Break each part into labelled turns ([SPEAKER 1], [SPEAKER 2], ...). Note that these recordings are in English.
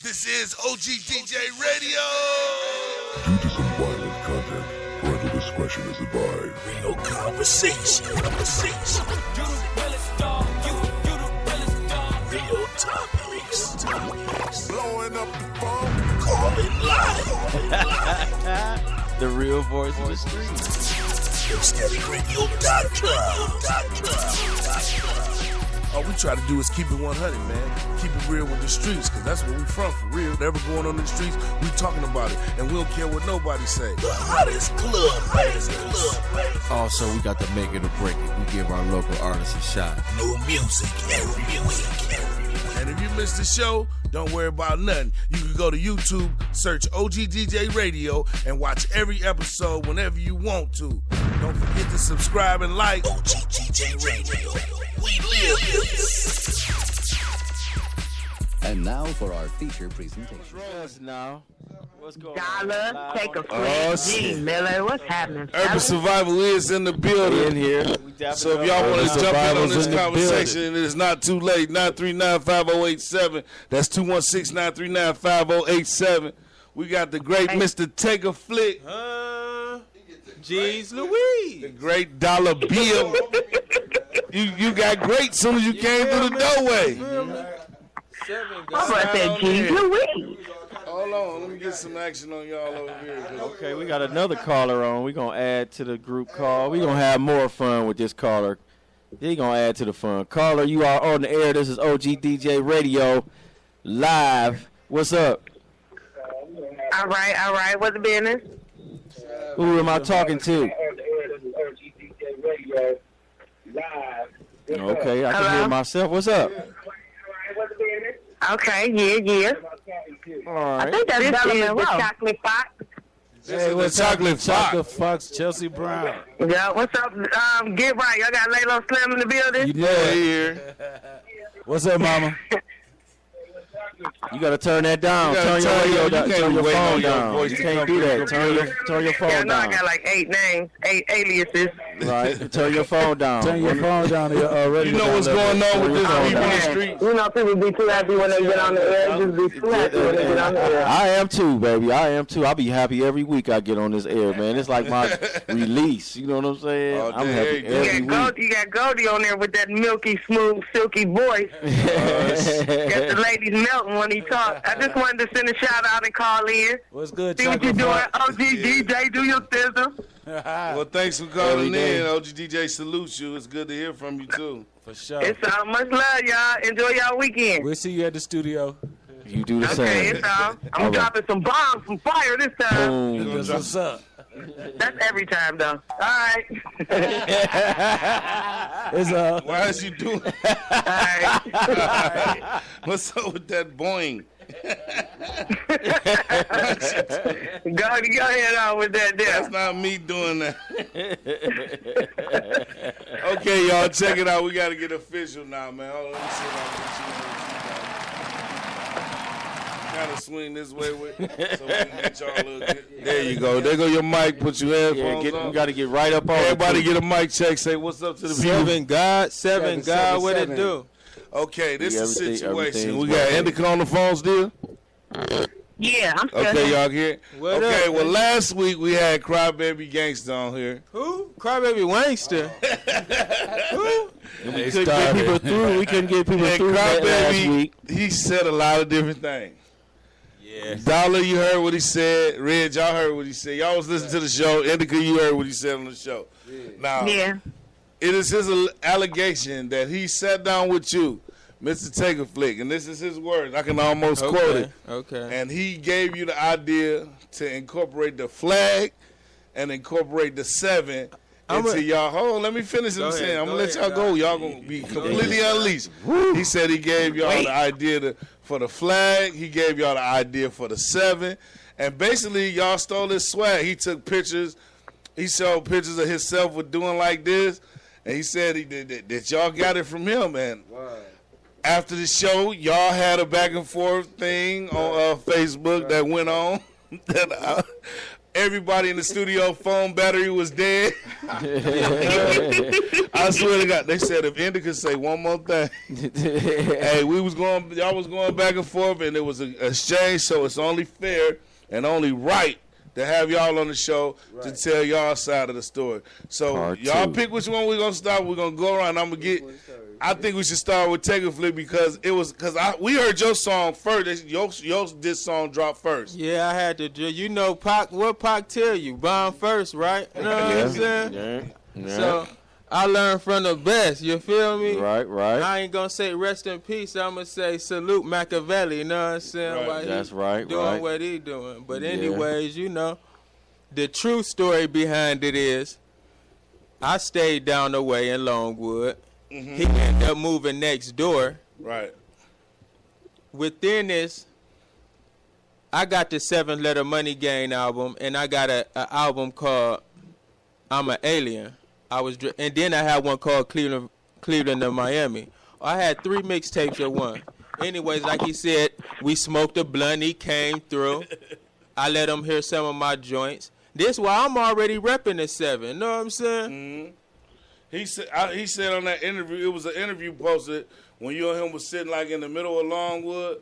[SPEAKER 1] This is OGDJ Radio.
[SPEAKER 2] Due to some violent content, parental discretion is advised.
[SPEAKER 3] Real conversation. You the realest dog. You the realest dog. Real topics.
[SPEAKER 2] Blowing up the phone.
[SPEAKER 3] Call it live.
[SPEAKER 4] The real voice of the streets.
[SPEAKER 3] SteadyRadio.com.
[SPEAKER 1] All we try to do is keep it 100, man. Keep it real with the streets, because that's where we from, for real. Whatever going on in the streets, we talking about it. And we don't care what nobody say.
[SPEAKER 3] The hottest club.
[SPEAKER 4] Also, we got to make it or break it. We give our local artists a shot.
[SPEAKER 3] No music every week.
[SPEAKER 1] And if you missed the show, don't worry about nothing. You can go to YouTube, search OGDJ Radio, and watch every episode whenever you want to. Don't forget to subscribe and like.
[SPEAKER 3] OGDJ Radio. We live this.
[SPEAKER 5] And now for our feature presentation.
[SPEAKER 4] Yes, now. What's going
[SPEAKER 6] Dollar,
[SPEAKER 4] on?
[SPEAKER 6] take a
[SPEAKER 1] Oh,
[SPEAKER 6] flick. G. Miller, what's happening?
[SPEAKER 1] Urban Survival is in the building.
[SPEAKER 4] In here.
[SPEAKER 1] So if y'all want to jump in on this conversation, it is not too late. 939-5087. That's 216-939-5087. We got the great Mr. Take a Flick.
[SPEAKER 4] Jeez Louise.
[SPEAKER 1] The great Dollar Bill. You got great soon as you came through the doorway.
[SPEAKER 6] I'm going to say G. Louise.
[SPEAKER 1] Hold on, let me get some action on y'all over here.
[SPEAKER 4] Okay, we got another caller on. We're going to add to the group call. We're going to have more fun with this caller. He's going to add to the fun. Caller, you are on the air. This is OGDJ Radio live. What's up?
[SPEAKER 6] All right. What's the business?
[SPEAKER 4] Who am I talking to? Okay, I can hear myself. What's up?
[SPEAKER 6] Okay, yeah.
[SPEAKER 4] All
[SPEAKER 6] I
[SPEAKER 4] right.
[SPEAKER 6] think that's the chocolate fox.
[SPEAKER 1] Hey, what's Chocolate
[SPEAKER 7] Fox, Chelsea Brown.
[SPEAKER 6] Yeah, what's up? Get right. Y'all got Laylo Slim in the building?
[SPEAKER 7] You
[SPEAKER 1] Yeah,
[SPEAKER 7] know
[SPEAKER 1] here.
[SPEAKER 7] What's up, mama?
[SPEAKER 4] You got to turn that down.
[SPEAKER 1] You
[SPEAKER 4] Turn
[SPEAKER 1] gotta
[SPEAKER 4] your radio down.
[SPEAKER 1] you can't
[SPEAKER 4] Turn your
[SPEAKER 1] wait on
[SPEAKER 4] phone
[SPEAKER 1] your
[SPEAKER 4] down.
[SPEAKER 1] voice
[SPEAKER 4] You
[SPEAKER 1] to
[SPEAKER 4] can't
[SPEAKER 1] come
[SPEAKER 4] do
[SPEAKER 1] through
[SPEAKER 4] that.
[SPEAKER 1] the
[SPEAKER 4] Turn your
[SPEAKER 6] Yeah,
[SPEAKER 4] phone
[SPEAKER 6] I know I
[SPEAKER 4] down.
[SPEAKER 6] got like 8 names, 8 aliases.
[SPEAKER 4] Right. Turn your phone down.
[SPEAKER 7] Turn your phone down to your radio.
[SPEAKER 1] You know what's going on with this people in the streets?
[SPEAKER 6] You know, people be too happy when they get on the air. Just be too happy when they get on the air.
[SPEAKER 4] I am too, baby. I am too. I'll be happy every week I get on this air, man. It's like my release. You know what I'm saying?
[SPEAKER 1] Oh,
[SPEAKER 4] I'm
[SPEAKER 1] there
[SPEAKER 4] happy
[SPEAKER 1] you go.
[SPEAKER 4] every week.
[SPEAKER 6] You got Goldie on there with that milky, smooth, silky voice. Got the ladies melting when he talks. I just wanted to send a shout out and call in.
[SPEAKER 7] What's good,
[SPEAKER 6] See what you
[SPEAKER 7] Chocolate
[SPEAKER 6] doing. OG DJ, do your thizzle.
[SPEAKER 1] Well, thanks for calling in. OGDJ salutes you. It's good to hear from you, too.
[SPEAKER 7] For sure.
[SPEAKER 6] It's all. Much love, y'all. Enjoy y'all weekend.
[SPEAKER 7] We'll see you at the studio.
[SPEAKER 4] You do the
[SPEAKER 6] Okay,
[SPEAKER 4] same.
[SPEAKER 6] it's all. I'm
[SPEAKER 4] All right.
[SPEAKER 6] dropping some bombs, some fire this time.
[SPEAKER 4] Boom.
[SPEAKER 7] That's what's up.
[SPEAKER 6] That's every time, though. All right.
[SPEAKER 7] It's
[SPEAKER 1] Why is you doing
[SPEAKER 6] All right.
[SPEAKER 1] What's up with that boing?
[SPEAKER 6] Go ahead on with that there.
[SPEAKER 1] That's not me doing that. Okay, y'all, check it out. We got to get official now, man. Hold on, let me see if I can kind of swing this way with so we can get y'all a little good. There you go. There go your mic. Put your headphones
[SPEAKER 4] Yeah,
[SPEAKER 1] on.
[SPEAKER 4] you got to get right up on it,
[SPEAKER 1] Everybody
[SPEAKER 4] too.
[SPEAKER 1] get a mic check. Say what's up to the people.
[SPEAKER 7] Seven God, what it do?
[SPEAKER 1] Okay, this is a situation.
[SPEAKER 4] everything's
[SPEAKER 1] We got
[SPEAKER 4] working.
[SPEAKER 1] Indica on the phone still?
[SPEAKER 6] Yeah, I'm still
[SPEAKER 1] Okay,
[SPEAKER 6] here.
[SPEAKER 1] y'all get.
[SPEAKER 7] What
[SPEAKER 1] Okay,
[SPEAKER 7] up,
[SPEAKER 1] well,
[SPEAKER 7] man?
[SPEAKER 1] last week we had Crybaby Gangsta on here.
[SPEAKER 7] Who? Crybaby Wangster. Who?
[SPEAKER 4] We couldn't get people through. We couldn't get people
[SPEAKER 1] And
[SPEAKER 4] through that last
[SPEAKER 1] Crybaby,
[SPEAKER 4] week.
[SPEAKER 1] he said a lot of different things.
[SPEAKER 7] Yeah.
[SPEAKER 1] Dollar, you heard what he said. Red, y'all heard what he said. Y'all was listening to the show. Indica, you heard what he said on the show. Now,
[SPEAKER 6] Yeah.
[SPEAKER 1] it is his allegation that he sat down with you, Mr. Take a Flick, and this is his words. I can almost quote it.
[SPEAKER 7] Okay.
[SPEAKER 1] And he gave you the idea to incorporate the flag and incorporate the 7 into y'all. Hold on, let me finish what I'm saying. I'm going to let y'all go. Y'all going to be completely unleashed. He said he gave y'all the idea for the flag. He gave y'all the idea for the 7. And basically, y'all stole his swag. He took pictures. He showed pictures of himself with doing like this. And he said that y'all got it from him. And after the show, y'all had a back and forth thing on Facebook that went on. everybody in the studio phone battery was dead. I swear to God, they said if Indy could say one more thing. Hey, y'all was going back and forth, and it was an exchange, so it's only fair and only right to have y'all on the show to tell y'all side of the story. So
[SPEAKER 4] Part
[SPEAKER 1] y'all
[SPEAKER 4] two.
[SPEAKER 1] pick which one we're gonna start. We're gonna go around. I think we should start with Take a Flick because we heard your song first. Your this song dropped first.
[SPEAKER 7] Yeah, I had to. You know, Pac. What Pac tell you? Bomb first, right? You know what I'm saying?
[SPEAKER 4] Yeah.
[SPEAKER 7] So I learned from the best. You feel me?
[SPEAKER 4] Right.
[SPEAKER 7] I ain't gonna say rest in peace. I'm gonna say salute Machiavelli. You know what I'm saying?
[SPEAKER 1] Right.
[SPEAKER 7] While he
[SPEAKER 4] That's right.
[SPEAKER 7] doing what he doing. But
[SPEAKER 4] Yeah.
[SPEAKER 7] anyways, you know, the true story behind it is, I stayed down the way in Longwood. He ended up moving next door.
[SPEAKER 1] Right.
[SPEAKER 7] Within this, I got the 7 Letter Money Gang album, and I got a album called I'm an Alien. And then I had one called Cleveland and Miami. I had 3 mixtapes at one. Anyways, like he said, we smoked a blunt. He came through. I let him hear some of my joints. This why I'm already repping the 7. Know what I'm saying?
[SPEAKER 1] He said on that interview, it was an interview posted when you and him was sitting like in the middle of Longwood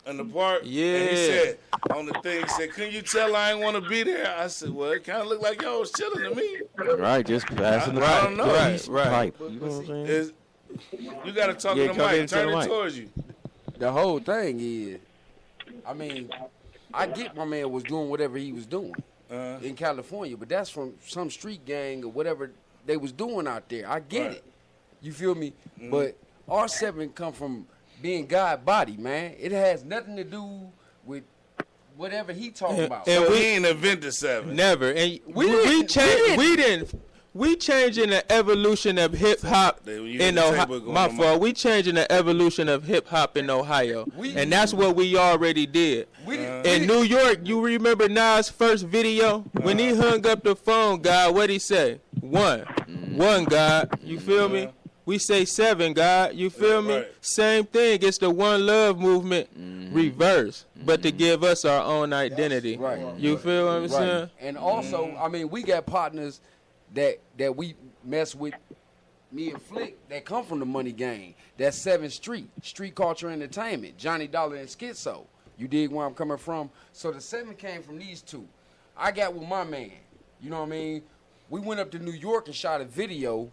[SPEAKER 1] in the park.
[SPEAKER 7] Yeah.
[SPEAKER 1] And he said on the thing, he said, "Couldn't you tell I ain't want to be there?" I said, "Well, it kind of looked like y'all was chilling to me."
[SPEAKER 4] Right, just passing the
[SPEAKER 1] I
[SPEAKER 4] pipe.
[SPEAKER 1] don't know.
[SPEAKER 7] Right.
[SPEAKER 4] Pipe. You know what I'm saying?
[SPEAKER 1] You got to talk
[SPEAKER 4] Yeah,
[SPEAKER 1] to the
[SPEAKER 4] come
[SPEAKER 1] mic.
[SPEAKER 4] into
[SPEAKER 1] Turn
[SPEAKER 4] the
[SPEAKER 1] it
[SPEAKER 4] mic.
[SPEAKER 1] towards you.
[SPEAKER 8] The whole thing is, I mean, I get my man was doing whatever he was doing in California, but that's from some street gang or whatever they was doing out there. I get it. You feel me? But R7 come from being God body, man. It has nothing to do with whatever he talking about.
[SPEAKER 7] And
[SPEAKER 1] So
[SPEAKER 7] we
[SPEAKER 1] he ain't invented 7.
[SPEAKER 7] never. And we
[SPEAKER 8] didn't.
[SPEAKER 7] We changing the evolution of hip hop
[SPEAKER 1] You
[SPEAKER 7] in
[SPEAKER 1] had the
[SPEAKER 7] Ohio.
[SPEAKER 1] table going
[SPEAKER 7] My
[SPEAKER 1] on
[SPEAKER 7] fault. We changing the evolution of hip hop in Ohio, and that's what we already did. In New York, you remember Nas' first video when he hung up the phone? God, what he say? One, God. You feel me? We say 7, God. You feel me?
[SPEAKER 1] Right.
[SPEAKER 7] Same thing. It's the One Love movement reverse, but to give us our own identity.
[SPEAKER 8] Right.
[SPEAKER 7] You feel what I'm saying?
[SPEAKER 8] Right. And also, I mean, we got partners that we mess with, me and Flick, that come from the Money Gang. That's 7th Street Culture Entertainment, Johnny Dollar and Schizo. You dig where I'm coming from? So the 7 came from these 2. I got with my man. You know what I mean? We went up to New York and shot a video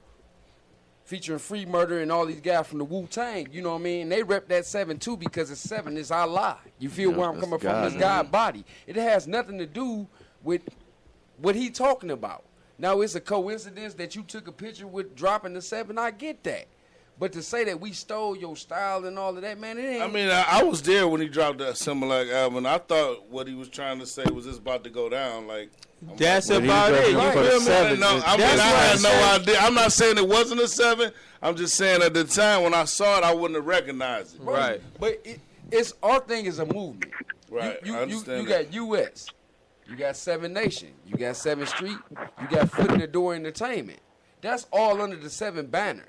[SPEAKER 8] featuring Free Murder and all these guys from the Wu-Tang. You know what I mean? They rep that 7 too because it's 7 is our lie. You feel where I'm
[SPEAKER 4] that's
[SPEAKER 8] coming from?
[SPEAKER 4] God,
[SPEAKER 8] It's God body. It has nothing to do with what he talking about. Now, it's a coincidence that you took a picture with dropping the 7. I get that. But to say that we stole your style and all of that, man, it ain't.
[SPEAKER 1] I mean, I was there when he dropped that Similac album. I thought what he was trying to say was it's about to go down. Like,
[SPEAKER 7] That's
[SPEAKER 4] But he
[SPEAKER 7] about it.
[SPEAKER 4] was
[SPEAKER 7] You
[SPEAKER 4] repping for the
[SPEAKER 7] feel me?
[SPEAKER 4] 7.
[SPEAKER 1] No, I mean,
[SPEAKER 7] That's
[SPEAKER 1] I
[SPEAKER 7] why
[SPEAKER 1] had
[SPEAKER 7] I
[SPEAKER 1] no
[SPEAKER 7] said-
[SPEAKER 1] idea. I'm not saying it wasn't a 7. I'm just saying at the time when I saw it, I wouldn't have recognized it.
[SPEAKER 7] Right.
[SPEAKER 8] But it's our thing is a movement.
[SPEAKER 1] Right,
[SPEAKER 8] You,
[SPEAKER 1] I
[SPEAKER 8] you
[SPEAKER 1] understand
[SPEAKER 8] got U.S. You got 7 Nation. You got 7th Street. You got Foot in the Door Entertainment. That's all under the 7 banner.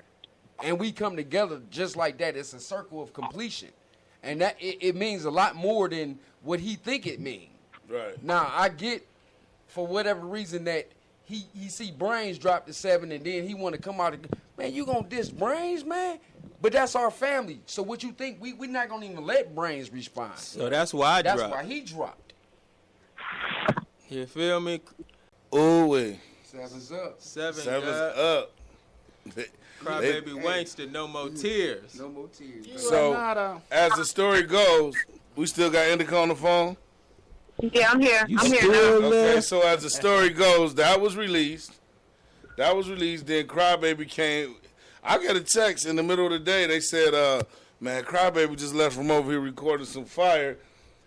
[SPEAKER 8] And we come together just like that. It's a circle of completion. And that it means a lot more than what he think it means.
[SPEAKER 1] Right.
[SPEAKER 8] Now, I get, for whatever reason, that he see Brains drop the 7 and then he want to come out and, man, you gonna diss Brains, man? But that's our family. So what you think, we not gonna even let Brains respond.
[SPEAKER 7] So that's why I
[SPEAKER 8] That's
[SPEAKER 7] dropped.
[SPEAKER 8] why he dropped.
[SPEAKER 7] You feel me?
[SPEAKER 1] Ooh, wait.
[SPEAKER 8] 7's up.
[SPEAKER 7] 7.
[SPEAKER 1] 7's
[SPEAKER 7] God.
[SPEAKER 1] up.
[SPEAKER 7] Crybaby Wankster, no more tears.
[SPEAKER 8] No more tears.
[SPEAKER 1] So, as the story goes, we still got Indica on the phone.
[SPEAKER 6] Yeah, I'm here. I'm here now.
[SPEAKER 1] Okay, so as the story goes, that was released. Then Crybaby came. I got a text in the middle of the day. They said, man, Crybaby just left from over here recording some fire.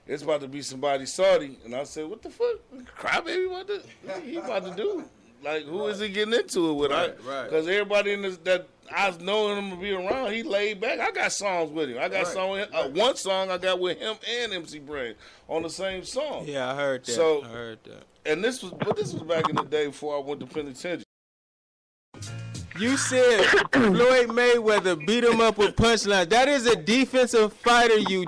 [SPEAKER 1] It's about to be somebody Saudi. And I said, what the fuck? Crybaby, what he about to do? Like, who is he getting into it with?
[SPEAKER 7] Right.
[SPEAKER 1] Because everybody in this that I was knowing him to be around, he laid back. I got songs with him. I got one song I got with him and MC Brain on the same song.
[SPEAKER 7] Yeah, I heard that.
[SPEAKER 1] So-
[SPEAKER 7] I heard that.
[SPEAKER 1] And this was back in the day before I went to penitentiary.
[SPEAKER 7] You said Floyd Mayweather beat him up with punchlines. That is a defensive fighter, you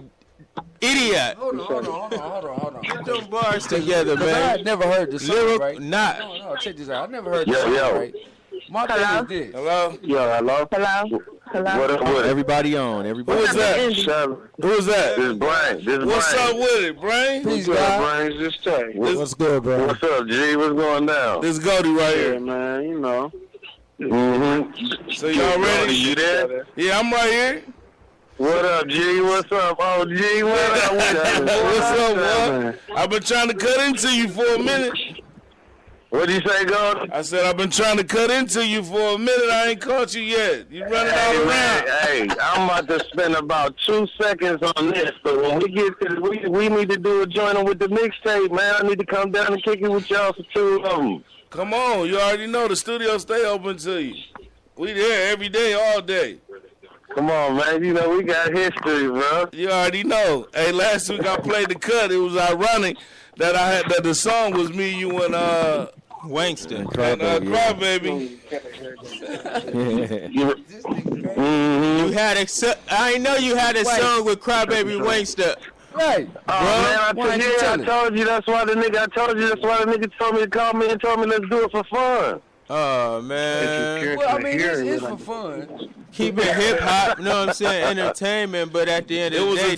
[SPEAKER 7] Idiot.
[SPEAKER 8] Hold on.
[SPEAKER 7] Get them bars together,
[SPEAKER 8] I
[SPEAKER 7] man.
[SPEAKER 8] had never heard the song,
[SPEAKER 7] Lyric,
[SPEAKER 8] right?
[SPEAKER 7] not.
[SPEAKER 8] No, check this out. I never heard the song, right? My thing is this.
[SPEAKER 1] Hello?
[SPEAKER 9] Yeah, hello?
[SPEAKER 6] Hello? Hello?
[SPEAKER 9] What up with it?
[SPEAKER 4] Everybody on. Everybody.
[SPEAKER 1] Who is that?
[SPEAKER 9] Seven.
[SPEAKER 1] Who is that?
[SPEAKER 9] This is Brian. This is
[SPEAKER 1] What's
[SPEAKER 9] Brian.
[SPEAKER 1] up with it, Brain?
[SPEAKER 8] Peace,
[SPEAKER 9] What's up,
[SPEAKER 8] God.
[SPEAKER 9] Brian? This Tay.
[SPEAKER 10] What's good, bro?
[SPEAKER 9] What's up, G? What's going down?
[SPEAKER 1] This Goldie right
[SPEAKER 9] Yeah,
[SPEAKER 1] here.
[SPEAKER 9] man, you know. Mm-hmm.
[SPEAKER 1] So y'all ready?
[SPEAKER 9] You there?
[SPEAKER 1] Yeah, I'm right here.
[SPEAKER 9] What up, G? What's up, OG? What up?
[SPEAKER 1] What's up, what? I've been trying to cut into you for a minute.
[SPEAKER 9] What'd you say, God?
[SPEAKER 1] I said I've been trying to cut into you for a minute. I ain't caught you yet. You running all around.
[SPEAKER 9] Hey, I'm about to spend about 2 seconds on this, but when we get to we need to do a joint with the mixtape, man. I need to come down and kick it with y'all for 2 of them.
[SPEAKER 1] Come on, you already know the studio stay open to you. We there every day, all day.
[SPEAKER 9] Come on, man. You know we got history, bro.
[SPEAKER 1] You already know. Hey, last week I played the cut. It was ironic that that the song was me, you, and
[SPEAKER 7] Wangston.
[SPEAKER 1] Crybaby.
[SPEAKER 7] You had I know you had a song with Crybaby Wangston.
[SPEAKER 8] Right.
[SPEAKER 9] Oh,
[SPEAKER 8] Why
[SPEAKER 9] man,
[SPEAKER 8] ain't you
[SPEAKER 9] I
[SPEAKER 8] telling?
[SPEAKER 9] told you that's why the nigga told me to call me and told me let's do it for fun.
[SPEAKER 7] Oh, man.
[SPEAKER 8] Well, I mean, it's for fun.
[SPEAKER 7] Keep it hip hop, you know what I'm saying? Entertainment, but at the end of the day,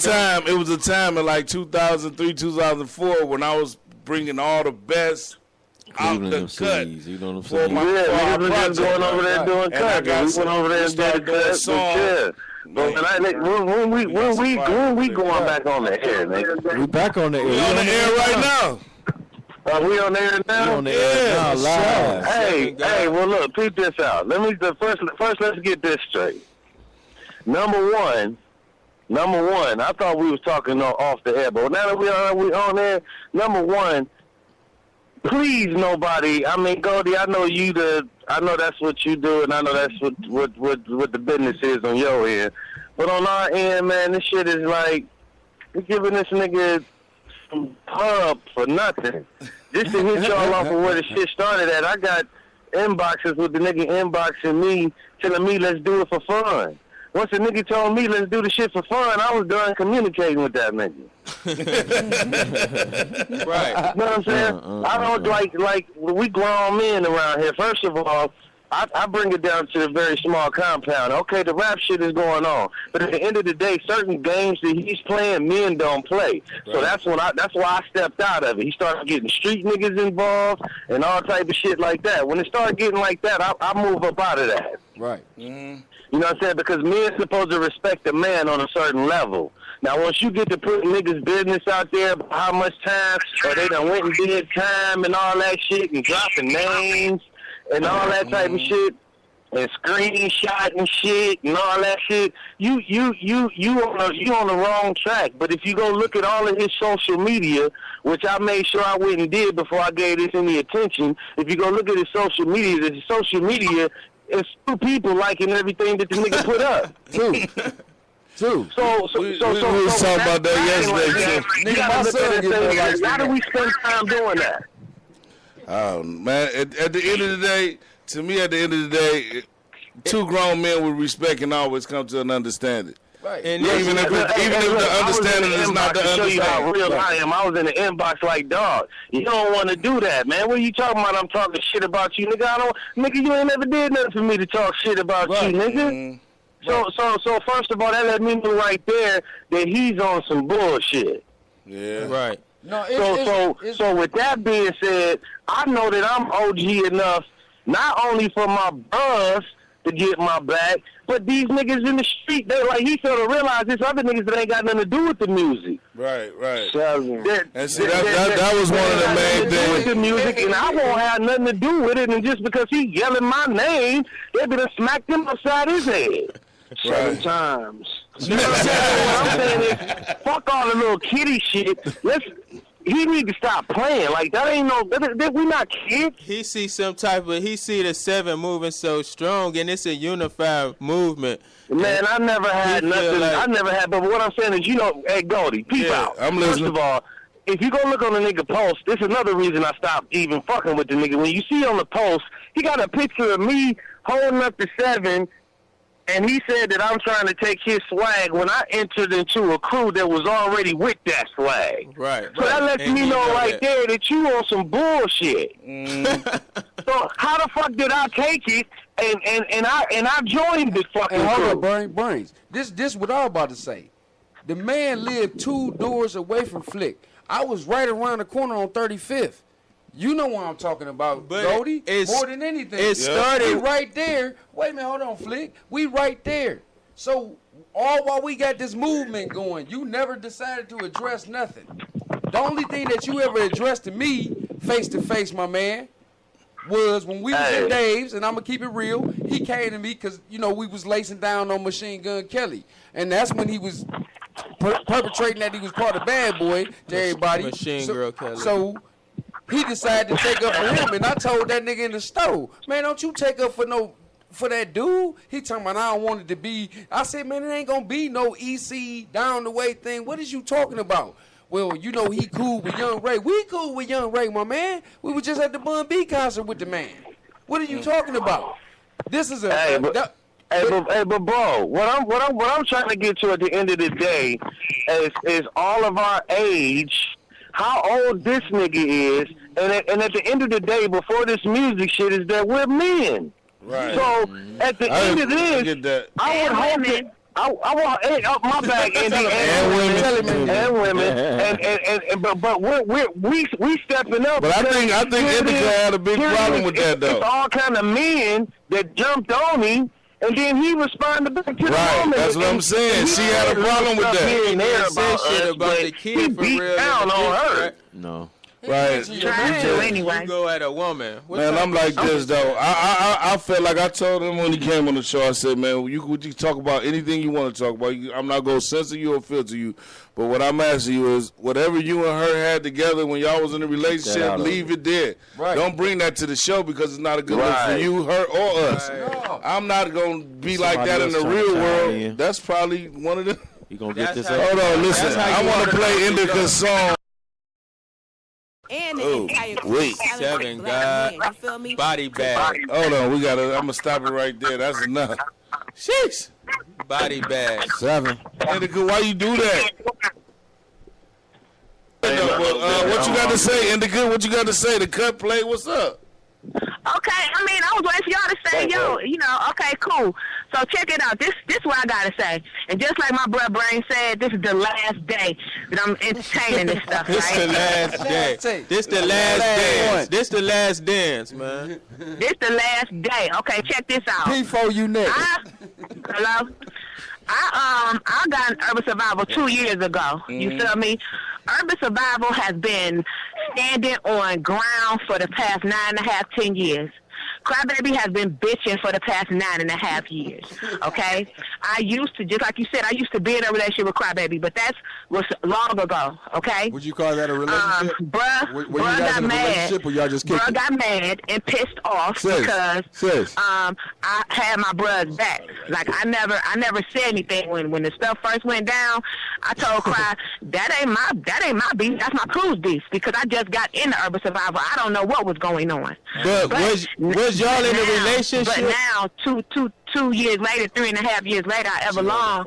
[SPEAKER 1] It was a time in like 2003, 2004 when I was bringing all the best out the cut.
[SPEAKER 4] You know what I'm
[SPEAKER 1] For
[SPEAKER 4] saying?
[SPEAKER 1] my
[SPEAKER 9] Yeah, niggas was just going over there doing
[SPEAKER 1] And I
[SPEAKER 9] cuts.
[SPEAKER 1] got
[SPEAKER 9] We went over there and
[SPEAKER 1] started
[SPEAKER 9] did
[SPEAKER 1] doing
[SPEAKER 9] cuts.
[SPEAKER 1] songs.
[SPEAKER 9] Yeah. But when we going back on the air, nigga?
[SPEAKER 4] We back on the air.
[SPEAKER 1] We on the air right now.
[SPEAKER 9] Are we on the air
[SPEAKER 4] We
[SPEAKER 9] now?
[SPEAKER 4] on the air now, live.
[SPEAKER 9] Hey, well look, peep this out. First let's get this straight. Number one, I thought we was talking off the air, but now that we on air, number one, please nobody, I mean, Goldie, I know that's what you do, and I know that's what the business is on your end. But on our end, man, this shit is like, we're giving this nigga some pub for nothing. Just to hit y'all off of where the shit started at, I got inboxes with the nigga inboxing me, telling me let's do it for fun. Once the nigga told me let's do the shit for fun, I was done communicating with that nigga.
[SPEAKER 7] right.
[SPEAKER 9] You know what I'm saying? I don't like we grown men around here. First of all, I bring it down to a very small compound. Okay, the rap shit is going on, but at the end of the day, certain games that he's playing, men don't play. Right. So that's why I stepped out of it. He started getting street niggas involved and all type of shit like that. When it started getting like that, I move up out of that.
[SPEAKER 8] Right.
[SPEAKER 9] Mm-hmm. You know what I'm saying? Because men supposed to respect a man on a certain level. Now, once you get to putting niggas' business out there, how much time, or they done went and did time and all that shit, and dropping names and all that type of shit, and screenshotting shit and all that shit, you on the wrong track. But if you go look at all of his social media, which I made sure I went and did before I gave this any attention, if you go look at his social media, it's 2 people liking everything that the nigga put up.
[SPEAKER 8] 2.
[SPEAKER 9] So
[SPEAKER 1] we was talking about that yesterday,
[SPEAKER 9] too. Why do we spend time doing that?
[SPEAKER 1] Oh, man, at the end of the day, to me, at the end of the day, 2 grown men with respect can always come to an understanding.
[SPEAKER 8] Right.
[SPEAKER 7] And
[SPEAKER 1] even if the understanding is not the
[SPEAKER 9] understanding. To show you how
[SPEAKER 1] understanding.
[SPEAKER 9] real I am, I was in the inbox like, dog, you don't want to do that, man. What are you talking about? I'm talking shit about you, nigga. Nigga, you ain't never did nothing for me to talk shit about you, nigga.
[SPEAKER 1] Mm-hmm.
[SPEAKER 9] So first of all, that let me know right there that he's on some bullshit.
[SPEAKER 1] Yeah.
[SPEAKER 7] Right.
[SPEAKER 8] No,
[SPEAKER 9] So with that being said, I know that I'm OG enough, not only for my buzz to get my back, but these niggas in the street, they like he sort of realize this other niggas that ain't got nothing to do with the music.
[SPEAKER 1] Right.
[SPEAKER 9] And
[SPEAKER 1] see, that was one of the main things.
[SPEAKER 9] With the music, and I won't have nothing to do with it. And just because he yelling my name, they better smack him upside his head 7 times. You know what I'm saying? What I'm saying is, fuck all the little kitty shit. He need to stop playing. Like, that ain't we not kids.
[SPEAKER 7] He see the 7 moving so strong, and it's a unified movement.
[SPEAKER 9] Man, I never had nothing. But what I'm saying is, hey, Goldie, peep out.
[SPEAKER 1] I'm listening.
[SPEAKER 9] First of all, if you go look on the nigga post, this is another reason I stopped even fucking with the nigga. When you see on the post, he got a picture of me holding up the 7, and he said that I'm trying to take his swag when I entered into a crew that was already with that swag.
[SPEAKER 7] Right.
[SPEAKER 9] So that lets me know right there that you on some bullshit. So how the fuck did I take it and I joined this fucking
[SPEAKER 8] And
[SPEAKER 9] crew?
[SPEAKER 8] hold up, Brains. This what I was about to say. The man lived 2 doors away from Flick. I was right around the corner on 35th. You know what I'm talking about, Goldie. More than anything.
[SPEAKER 7] It started
[SPEAKER 8] we right there. Wait a minute, hold on, Flick. We right there. So all while we got this movement going, you never decided to address nothing. The only thing that you ever addressed to me, face to face, my man, was when we was in Dave's, and I'm gonna keep it real. He came to me because we was lacing down on Machine Gun Kelly, and that's when he was perpetrating that he was part of Bad Boy to everybody.
[SPEAKER 7] Machine Girl Kelly.
[SPEAKER 8] So he decided to take up for him, and I told that nigga in the store, man, don't you take up for that dude. He talking about I don't want it to be. I said, man, it ain't gonna be no EC down the way thing. What is you talking about? Well, he cool with Young Ray. We cool with Young Ray, my man. We were just at the Bun B concert with the man. What are you talking about? This is a
[SPEAKER 9] but bro, what I'm trying to get to at the end of the day is all of our age, how old this nigga is, and at the end of the day, before this music shit, is that we're men.
[SPEAKER 1] Right.
[SPEAKER 9] So at the end of this, I would hope that. I want my bag, Andy, and women, but we stepping up.
[SPEAKER 1] But I think Indica had a big problem with that though.
[SPEAKER 9] It's all kind of men that jumped on him, and then he responded back to the woman.
[SPEAKER 1] That's what I'm saying. She had a problem with that.
[SPEAKER 9] He didn't
[SPEAKER 7] say shit about the kid for real.
[SPEAKER 9] Down on her.
[SPEAKER 7] Right?
[SPEAKER 4] No.
[SPEAKER 1] Right.
[SPEAKER 6] Trying to anyway.
[SPEAKER 7] You go at a woman.
[SPEAKER 1] Man, I'm like this though. I felt like I told him when he came on the show. I said, man, you talk about anything you want to talk about. I'm not gonna censor you or filter you. But what I'm asking you is, whatever you and her had together when y'all was in a relationship, leave it there. Right. Don't bring that to the show because it's not a good look for you, her, or us. Right. I'm not gonna be like that in the real world. That's probably one of the.
[SPEAKER 4] You gonna get this?
[SPEAKER 1] Hold on, listen. I want to play Indica's song.
[SPEAKER 10] And
[SPEAKER 1] wait.
[SPEAKER 7] 7 God body bag.
[SPEAKER 1] Hold on, I'm gonna stop it right there. That's enough. Sheesh.
[SPEAKER 7] Body bag.
[SPEAKER 4] 7.
[SPEAKER 1] Indica, why you do that? What you got to say, Indica? What you got to say? The cut play. What's up?
[SPEAKER 6] Okay, I was waiting for y'all to say, okay, cool. So check it out. This what I gotta say. And just like my brother Brain said, this is the last day that I'm entertaining this stuff, right?
[SPEAKER 7] This the last day. This the last dance. This the last dance, man.
[SPEAKER 6] This the last day. Okay, check this out.
[SPEAKER 8] P4 you next.
[SPEAKER 6] Hello? I got an Urban Survival 2 years ago. You feel me? Urban Survival has been standing on ground for the past 9.5, 10 years. CRYBABY has been bitching for the past 9.5 years, okay? I used to, just like you said, I used to be in a relationship with CRYBABY, but that was long ago, okay?
[SPEAKER 11] Would you call that a relationship?
[SPEAKER 6] Bruh got mad.
[SPEAKER 11] Or y'all just
[SPEAKER 6] bruh got mad and pissed off because I had my bruh's back. Like I never said anything when the stuff first went down. I told Cry that ain't my beef. That's my crew's beef because I just got into Urban Survival. I don't know what was going on.
[SPEAKER 7] But was y'all in a relationship?
[SPEAKER 6] But now, two years later, 3.5 years later, however long,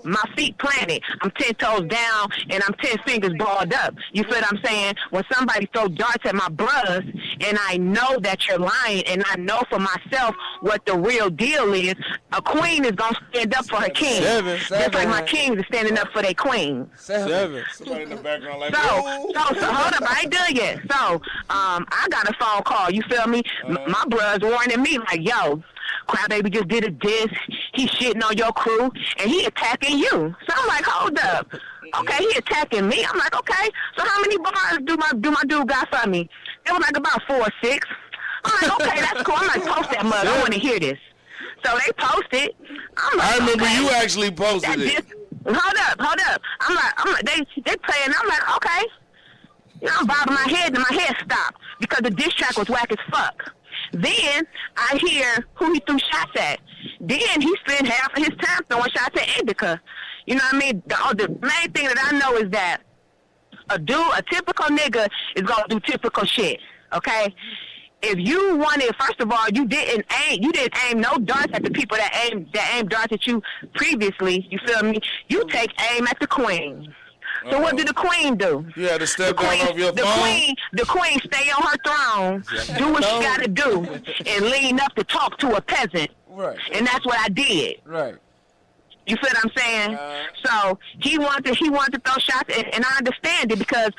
[SPEAKER 6] my feet planted. I'm 10 toes down and I'm 10 fingers balled up. You feel what I'm saying? When somebody throw darts at my brothers and I know that you're lying and I know for myself what the real deal is, a queen is going to stand up for her king. Just like my kings are standing up for their queen.
[SPEAKER 7] 7.
[SPEAKER 1] Somebody in the background like,
[SPEAKER 6] so hold up, I ain't done yet. So, I got a phone call, you feel me? My brother's warning me like, yo, CRYBABY just did a diss. He shitting on your crew, and he attacking you. So I'm like, hold up. Okay, he attacking me. I'm like, okay. So how many bars do my dude got for me? It was like about 4 or 6. I'm like, okay, that's cool. I'm like, post that mug. I want to hear this. So they posted. I'm like,
[SPEAKER 1] I remember
[SPEAKER 6] okay,
[SPEAKER 1] you actually posted it.
[SPEAKER 6] Hold up. I'm like, they playing. I'm like, okay. You know, I'm bobbing my head, and my head stopped because the diss track was whack as fuck. Then I hear who he threw shots at. Then he spent half of his time throwing shots at Indica. You know what I mean? The main thing that I know is that a typical nigga is gonna do typical shit. Okay? if you wanted, first of all, you didn't aim no darts at the people that aimed darts at you previously. You feel me? You take aim at the queen. So what did the queen do?
[SPEAKER 1] You had to step down off your phone.
[SPEAKER 6] The queen stay on her throne, do what she got to do, and lean up to talk to a peasant.
[SPEAKER 8] Right.
[SPEAKER 6] And that's what I did.
[SPEAKER 8] Right.
[SPEAKER 6] You feel what I'm saying? So he wanted to throw shots, and I understand it because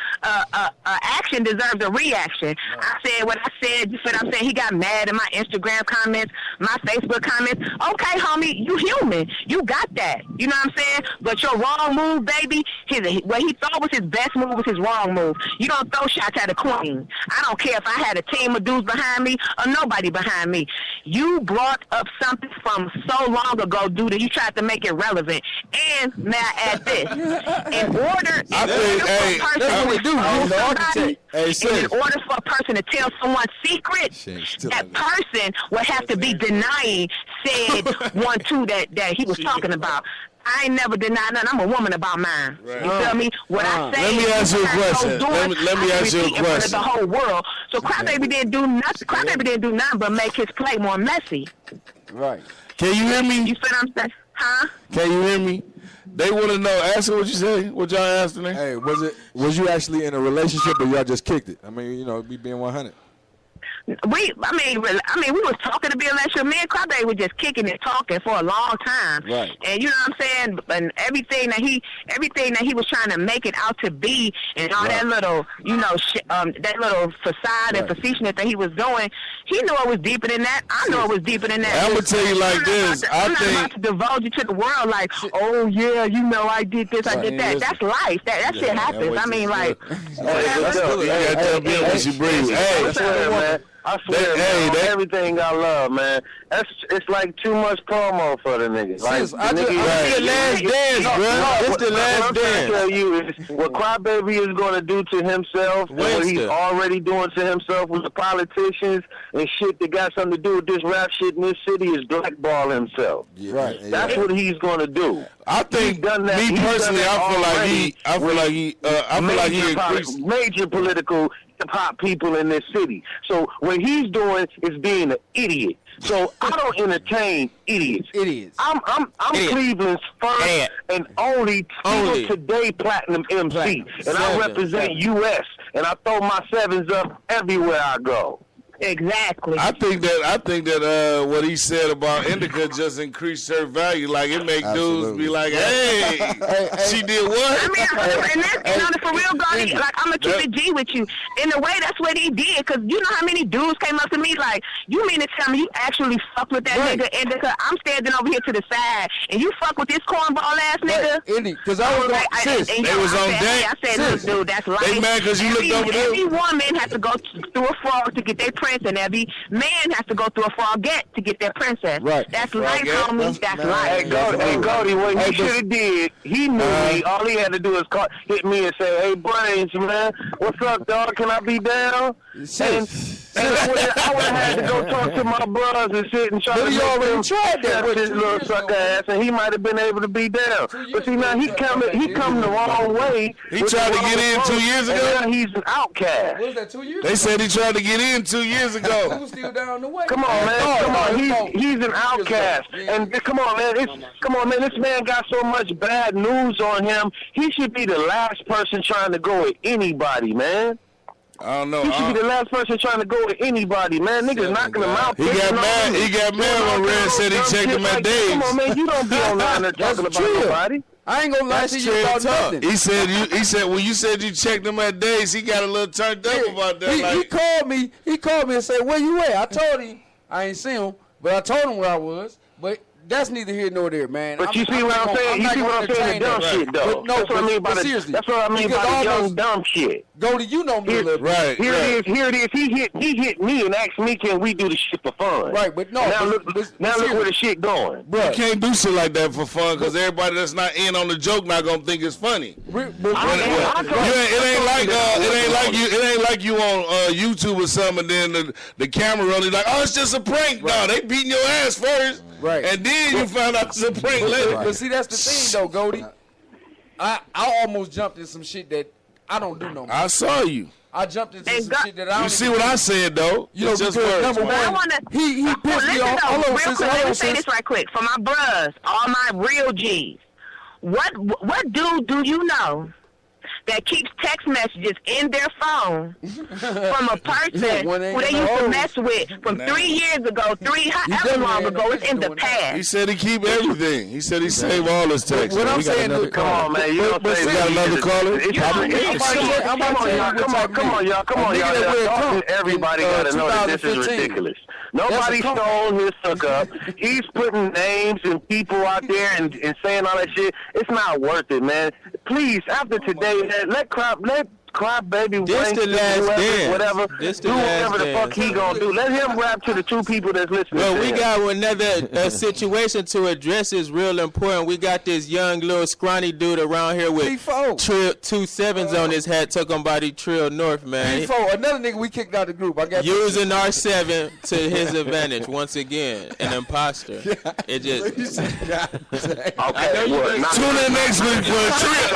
[SPEAKER 6] action deserves a reaction. I said what I said. You feel what I'm saying? He got mad at my Instagram comments, my Facebook comments. Okay, homie, you human. You got that. You know what I'm saying? But your wrong move, baby, what he thought was his best move was his wrong move. You don't throw shots at a queen. I don't care if I had a team of dudes behind me or nobody behind me. You brought up something from so long ago, dude, that you tried to make it relevant. And may I add this? In order for a person to tell someone's secret, that person would have to be denying said 1-2 that he was talking about. I ain't never denied nothing. I'm a woman about mine. Right. You feel me? What I say.
[SPEAKER 1] Let me ask you a question. Let me ask you a question.
[SPEAKER 6] The whole world. So Crybaby didn't do nothing. Crybaby didn't do nothing but make his play more messy.
[SPEAKER 8] Right.
[SPEAKER 1] Can you hear me?
[SPEAKER 6] You feel what I'm saying? Huh?
[SPEAKER 1] Can you hear me? They want to know. Ask her what you say. What y'all asking her?
[SPEAKER 10] Hey, was you actually in a relationship or y'all just kicked it? I mean, you know, be being 100.
[SPEAKER 6] We was talking to be a relationship. Me and Crybaby were just kicking and talking for a long time.
[SPEAKER 8] Right.
[SPEAKER 6] And you know what I'm saying? And everything that he was trying to make it out to be, and all that little, that little facade and facetiousness that he was doing, he knew it was deeper than that. I know it was deeper than that.
[SPEAKER 1] I'm gonna tell you like this.
[SPEAKER 6] I'm not about to divulge you to the world like, oh yeah, I did this, I did that. That's life. That shit happens. I mean, like,
[SPEAKER 9] man. I swear, man, everything I love, man. It's like too much promo for the niggas. Like,
[SPEAKER 7] it's the last dance, bro. It's the last dance.
[SPEAKER 9] What I'm trying to tell you is what Crybaby is going to do to himself, and what he's already doing to himself with the politicians and shit that got something to do with this rap shit in this city is blackball himself.
[SPEAKER 10] Yeah, right.
[SPEAKER 9] That's what he's going to do.
[SPEAKER 1] I think, me personally, I feel like he increased
[SPEAKER 9] major political hip-hop people in this city. So what he's doing is being an idiot. So I don't entertain idiots. I'm Cleveland's first and only Today Platinum MC. And I represent U.S. And I throw my sevens up everywhere I go.
[SPEAKER 6] Exactly.
[SPEAKER 1] I think that what he said about Indica just increased her value. Like it make dudes be like, "Hey, she did what?"
[SPEAKER 6] I mean, and for real, Gardy, like I'm gonna keep it G with you. In a way, that's what he did. Cause you know how many dudes came up to me like, "You mean to tell me you actually fuck with that nigga Indica? I'm standing over here to the side, and you fuck with this cornball ass nigga."
[SPEAKER 10] Because I was like,
[SPEAKER 1] they was on deck.
[SPEAKER 6] I said, "Look, dude, that's life."
[SPEAKER 1] They mad because you looked over there.
[SPEAKER 6] Every woman has to go through a frog to get their prince, and every man has to go through a frogette to get their princess.
[SPEAKER 10] Right.
[SPEAKER 6] That's life, homie. That's life.
[SPEAKER 9] Hey, Goldie, what he should have did, he knew me. All he had to do is hit me and say, "Hey, Brains, man, what's up, dog? Can I be down?" And I would have had to go talk to my brothers and sit and try to
[SPEAKER 10] already tried that
[SPEAKER 9] with his little sucker ass, and he might have been able to be down. But see, now he come the wrong way.
[SPEAKER 1] He tried to get in 2 years ago.
[SPEAKER 9] And now he's an outcast.
[SPEAKER 8] What was that, 2 years
[SPEAKER 1] They said he tried to get in 2 years ago.
[SPEAKER 8] He was still down the way.
[SPEAKER 9] Come on, man. Come on. He's an outcast. And come on, man. This man got so much bad news on him. He should be the last person trying to go with anybody, man.
[SPEAKER 1] I don't know.
[SPEAKER 9] He should be the last person trying to go with anybody, man. Niggas knocking him out.
[SPEAKER 1] He got mad when Red said he checked him at days.
[SPEAKER 9] Come on, man. You don't be online there talking about nobody.
[SPEAKER 8] I ain't gonna lie to you about nothing.
[SPEAKER 1] He said when you said you checked him at days, he got a little turned up about that.
[SPEAKER 8] He called me and said, "Where you at?" I told him I ain't seen him, but I told him where I was. But that's neither here nor there, man.
[SPEAKER 9] But you see what I'm saying? You see what I'm saying? The dumb shit, though. That's what I mean by the young dumb shit.
[SPEAKER 8] Goldie, you know me a little bit.
[SPEAKER 1] Right.
[SPEAKER 9] Here it is. He hit me and asked me, "Can we do the shit for fun?"
[SPEAKER 8] Right, but no.
[SPEAKER 9] Now look where the shit going.
[SPEAKER 1] You can't do shit like that for fun because everybody that's not in on the joke not gonna think it's funny. It ain't like you on YouTube or something, and then the camera running like, "Oh, it's just a prank." Right. No, they beating your ass first,
[SPEAKER 8] right?
[SPEAKER 1] And then you find out it's a prank later.
[SPEAKER 8] But see, that's the thing though, Goldie. I almost jumped in some shit that I don't do no more.
[SPEAKER 1] I saw you.
[SPEAKER 8] I jumped into some shit that I
[SPEAKER 1] You
[SPEAKER 8] don't
[SPEAKER 1] see
[SPEAKER 8] even
[SPEAKER 1] what I said though?
[SPEAKER 8] You know,
[SPEAKER 1] It's just
[SPEAKER 8] because
[SPEAKER 1] words,
[SPEAKER 8] number
[SPEAKER 1] man.
[SPEAKER 8] one, he pissed me off. Hold on,
[SPEAKER 6] real
[SPEAKER 8] sis.
[SPEAKER 6] quick,
[SPEAKER 8] Hold
[SPEAKER 6] let
[SPEAKER 8] on,
[SPEAKER 6] me say
[SPEAKER 8] sis.
[SPEAKER 6] this right quick. For my bruhs, all my real G's, what dude do you know that keeps text messages in their phone from a person who they used to mess with from 3 years ago, however long ago? It's in the past.
[SPEAKER 1] He said he keep everything. He said he saved all his texts.
[SPEAKER 8] What I'm saying is,
[SPEAKER 9] Come on, man. You don't say
[SPEAKER 1] We got another caller.
[SPEAKER 9] Come on, y'all. Everybody got to know that this is ridiculous. Nobody stole his hookup. He's putting names and people out there and saying all that shit. It's not worth it, man. Please, after today, man, let CRYBABY
[SPEAKER 7] This the last dance.
[SPEAKER 9] whatever.
[SPEAKER 7] This the
[SPEAKER 9] do
[SPEAKER 7] last
[SPEAKER 9] whatever the fuck
[SPEAKER 7] dance.
[SPEAKER 9] he gonna do. Let him rap to the two people that's listening.
[SPEAKER 7] Well,
[SPEAKER 9] to
[SPEAKER 7] we
[SPEAKER 9] him.
[SPEAKER 7] got another situation to address is real important. We got this young little scrawny dude around here with two sevens on his hat talking about he Trill North, man.
[SPEAKER 8] P4, another nigga we kicked out the group. I got
[SPEAKER 7] Using our 7 to his advantage once again, an imposter. It just
[SPEAKER 9] Okay,
[SPEAKER 1] Tune in next week for a trip.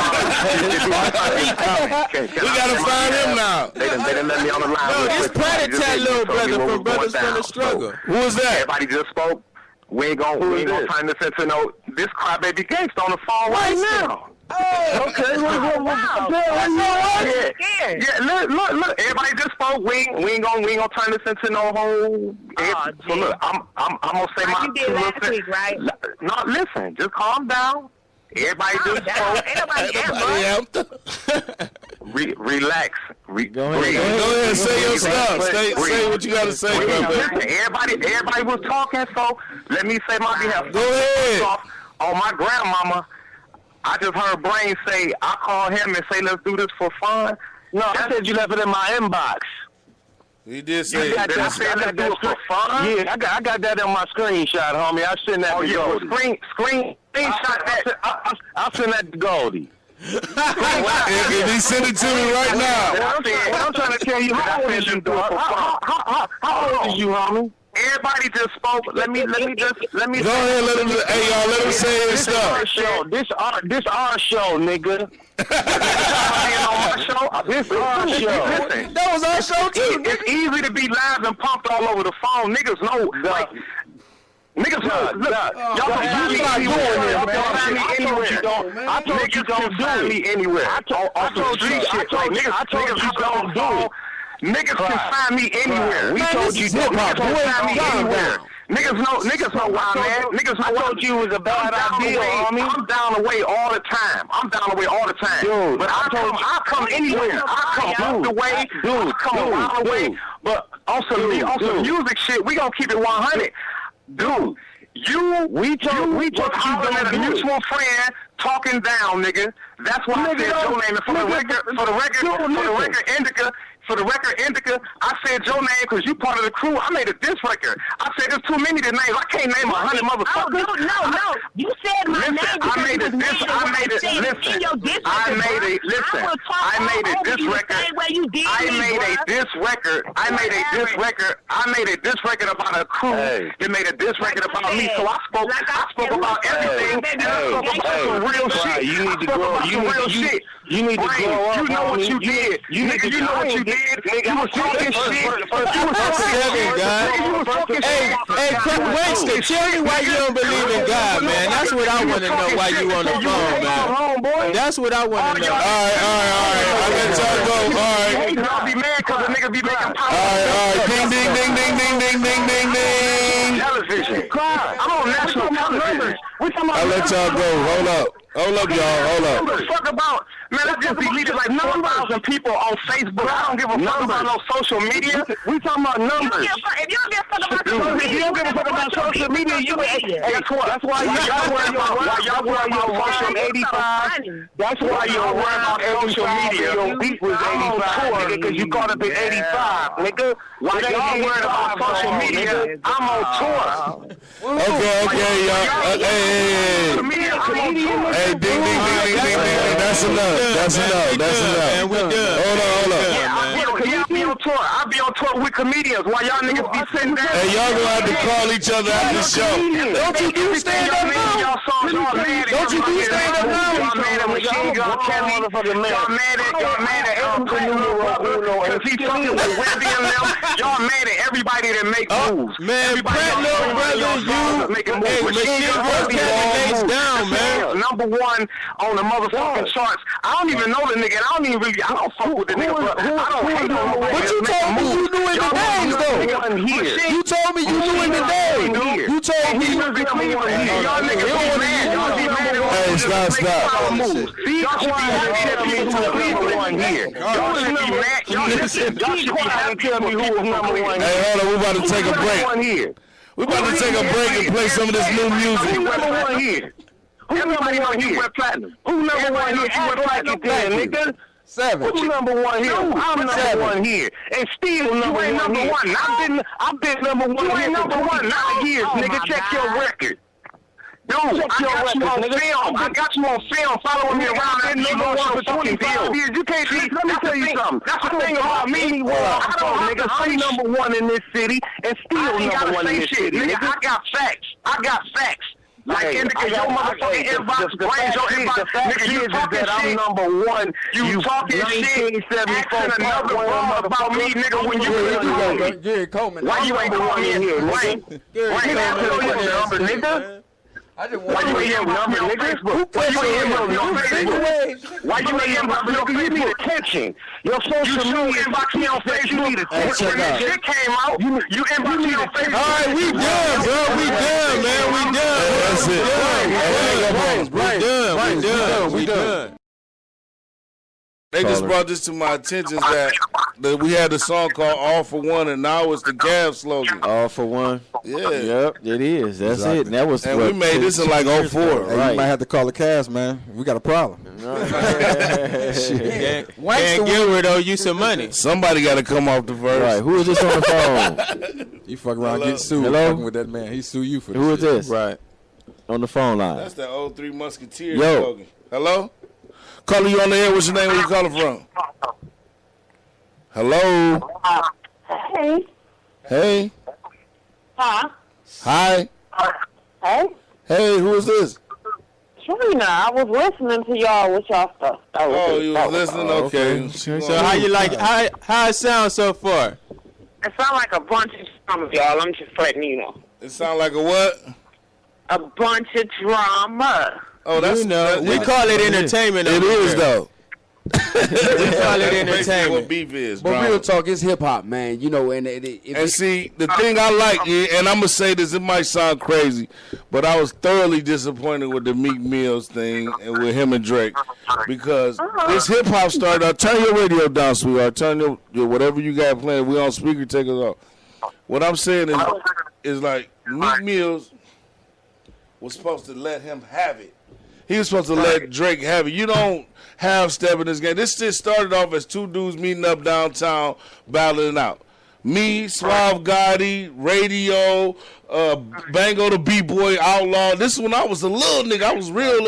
[SPEAKER 1] We gotta find him now.
[SPEAKER 9] They done let me on the line.
[SPEAKER 7] No,
[SPEAKER 9] real
[SPEAKER 7] this
[SPEAKER 9] quick.
[SPEAKER 7] Private
[SPEAKER 9] Just
[SPEAKER 7] Tat little
[SPEAKER 9] told me
[SPEAKER 7] brother
[SPEAKER 9] what
[SPEAKER 7] from
[SPEAKER 9] was
[SPEAKER 7] Brothers
[SPEAKER 9] going
[SPEAKER 7] from the
[SPEAKER 9] down.
[SPEAKER 7] Struggle.
[SPEAKER 1] Who was that?
[SPEAKER 9] Everybody just spoke. We ain't gonna turn this into no. This CRYBABY gangsta on the phone right now. Oh, okay. Look. Everybody just spoke. We ain't gonna turn this into no whole. So look, I'm gonna say my.
[SPEAKER 6] You did last week, right?
[SPEAKER 9] No, listen. Just calm down. Everybody just spoke. Relax.
[SPEAKER 1] Go ahead, say your stuff. Say what you gotta say,
[SPEAKER 9] Listen, everybody was talking, so let me say my behalf.
[SPEAKER 1] Go ahead.
[SPEAKER 9] On my grandmama, I just heard Brain say, I call him and say, let's do this for fun. No, I said you left it in my inbox.
[SPEAKER 1] He did say
[SPEAKER 9] I said let's do it for fun. Yeah, I got that in my screenshot, homie. I sent that to Goldie. Screenshot that. I'll send that to Goldie.
[SPEAKER 1] If he send it to me right now.
[SPEAKER 9] What I'm trying to tell you, how old is you, dog? How old is you, homie? Everybody just spoke. Let me.
[SPEAKER 1] Go ahead, let him say his stuff.
[SPEAKER 9] This our show, nigga. This our show. Listen,
[SPEAKER 8] That was our show too.
[SPEAKER 9] it's easy to be live and pumped all over the phone. Niggas know, like. Niggas know, y'all can find me anywhere. Y'all can find me anywhere. I told you don't find me anywhere. I told you shit. Niggas you don't do it. Niggas can find me anywhere. We told you don't find me anywhere. Niggas know why, man. Niggas know what you was a bad idea, homie. I'm down the way all the time. Dude, but I come anywhere. I come up the way. I come around the way. But also music shit, we gonna keep it 100. Dude, we told you a mutual friend talking down, nigga. That's why I said your name. And for the record indica, I said your name because you part of the crew. I made a diss record. I said there's too many to name. I can't name 100 motherfuckers.
[SPEAKER 6] Oh, no. You said my name because
[SPEAKER 9] I made a diss record. I made a diss record about a crew that made a diss record about me. So I spoke about everything. I spoke about some real shit. You need to grow. You need to grow up. You know what you did. You know what you did. You was talking shit.
[SPEAKER 7] Hey, Winston, tell me why you don't believe in God, man. That's what I want to know. Why you on the phone, man? That's what I want to know.
[SPEAKER 1] All right. I let y'all go. All right.
[SPEAKER 9] Y'all be mad because the niggas be making power.
[SPEAKER 1] All right. Ding.
[SPEAKER 9] Television. I'm on national television.
[SPEAKER 1] I let y'all go. Hold up, y'all. Hold up.
[SPEAKER 9] What the fuck about? Man, I just deleted like 4,000 people on Facebook. I don't give a fuck about no social media. We talking about numbers.
[SPEAKER 6] If you don't give a fuck about social media,
[SPEAKER 9] If you don't give a fuck about social media, you ain't. That's why y'all worry about social 85. That's why y'all worry about social media. Your beat was 85, nigga, because you caught up in 85, nigga. Why y'all worried about social media? I'm on tour.
[SPEAKER 1] Okay, y'all. Hey, ding. That's enough.
[SPEAKER 7] And we done.
[SPEAKER 1] Hold up.
[SPEAKER 9] I'll be on tour with comedians while y'all niggas be sitting down.
[SPEAKER 1] Hey, y'all gonna have to call each other after the show.
[SPEAKER 8] Don't you do stand up now? Don't you do stand up now?
[SPEAKER 9] Y'all mad at Machine Gun Kelly. Y'all mad at because he's fucking with Wendy and them. Y'all mad at everybody that make moves.
[SPEAKER 7] Man, Platinum, brother, hey, Machine Gun Candidates down, man.
[SPEAKER 9] Number one on the motherfucking charts. I don't even know the nigga. I don't fuck with the nigga, but I don't hate on nobody.
[SPEAKER 10] But you told me you knew in the days, though. You told me you knew in the days. You told me you knew in the days.
[SPEAKER 9] Y'all niggas be mad. Y'all be mad.
[SPEAKER 10] Hey, stop.
[SPEAKER 9] Y'all should be happy that me number one here. Y'all should be mad. Y'all should be happy to tell me who was number one here.
[SPEAKER 1] Hey, hold on, we about to take a break. We about to take a break and play some of this new music.
[SPEAKER 9] Who number one here? Who number one here? Wear platinum. Who number one here? You wear platinum, nigga.
[SPEAKER 8] 7.
[SPEAKER 9] Who number one here? I'm number one here. And still number one. I've been number one here for 29 years, nigga. Check your record. Dude, I got you on film following me around. I've been number one for 25 years. You can't see. Let me tell you something. That's the thing about me. I don't nigga say number one in this city and still number one in this city. Nigga, I got facts. Like indicate your motherfucking inbox, brains your inbox. Nigga, you talking shit. I'm number one. You talking shit. Asking another one about me, nigga, when you why you ain't calling me in here, right? Nigga. Why you ain't your number, nigga? Why you ain't your number, nigga? Why you ain't your number, nigga? You need attention. Your social media inbox me on Facebook. You need attention. When that shit came out, you inbox me on Facebook.
[SPEAKER 7] All right, we done, bro. We done, man. We done. We done.
[SPEAKER 1] They just brought this to my attention that we had a song called All for One, and now it's the Gav slogan.
[SPEAKER 4] All for one.
[SPEAKER 1] Yeah.
[SPEAKER 4] Yep, it is. That's it. And that was
[SPEAKER 1] and we made this in like 04.
[SPEAKER 10] Hey,
[SPEAKER 4] Right.
[SPEAKER 10] you might have to call the cast, man. We got a problem.
[SPEAKER 7] Can't give her, though, you some money.
[SPEAKER 1] Somebody got to come off the verse.
[SPEAKER 4] Right. Who is this on the phone?
[SPEAKER 10] You fuck around, get sued.
[SPEAKER 4] Hello?
[SPEAKER 10] Fucking with that man. He sue you for this.
[SPEAKER 4] Who is
[SPEAKER 10] shit.
[SPEAKER 4] this?
[SPEAKER 7] Right.
[SPEAKER 4] On the phone line.
[SPEAKER 1] That's that old Three Musketeers
[SPEAKER 4] Yo.
[SPEAKER 1] slogan. Hello? Caller, you on the air. What's your name? Where you calling from? Hello?
[SPEAKER 6] Hey.
[SPEAKER 1] Hey?
[SPEAKER 6] Huh?
[SPEAKER 1] Hi?
[SPEAKER 6] Hey.
[SPEAKER 1] Hey, who is this?
[SPEAKER 6] Trina, I was listening to y'all with y'all stuff.
[SPEAKER 1] Oh, you was listening? Okay.
[SPEAKER 7] So how you like, how it sounds so far?
[SPEAKER 6] It sounds like a bunch of drama, y'all. I'm just letting you know.
[SPEAKER 1] It sound like a what?
[SPEAKER 6] A bunch of drama.
[SPEAKER 1] Oh, that's,
[SPEAKER 7] we call it entertainment.
[SPEAKER 1] It is, though.
[SPEAKER 7] We call it
[SPEAKER 1] What
[SPEAKER 7] entertainment.
[SPEAKER 1] beef is,
[SPEAKER 8] But
[SPEAKER 1] bro.
[SPEAKER 8] real talk, it's hip hop, man. You know, and
[SPEAKER 1] See, the thing I like, and I'm going to say this, it might sound crazy, but I was thoroughly disappointed with the Meek Mills thing and with him and Drake because this hip-hop started. Turn your radio down, sweetheart. Turn your whatever you got playing. We on speaker, take it off. What I'm saying is like Meek Mills was supposed to let him have it. He was supposed to let Drake have it. You don't have step in this game. This just started off as two dudes meeting up downtown, battling out. Me, Suave Gotti, Radio, Bango the B-Boy, Outlaw. This is when I was a little nigga.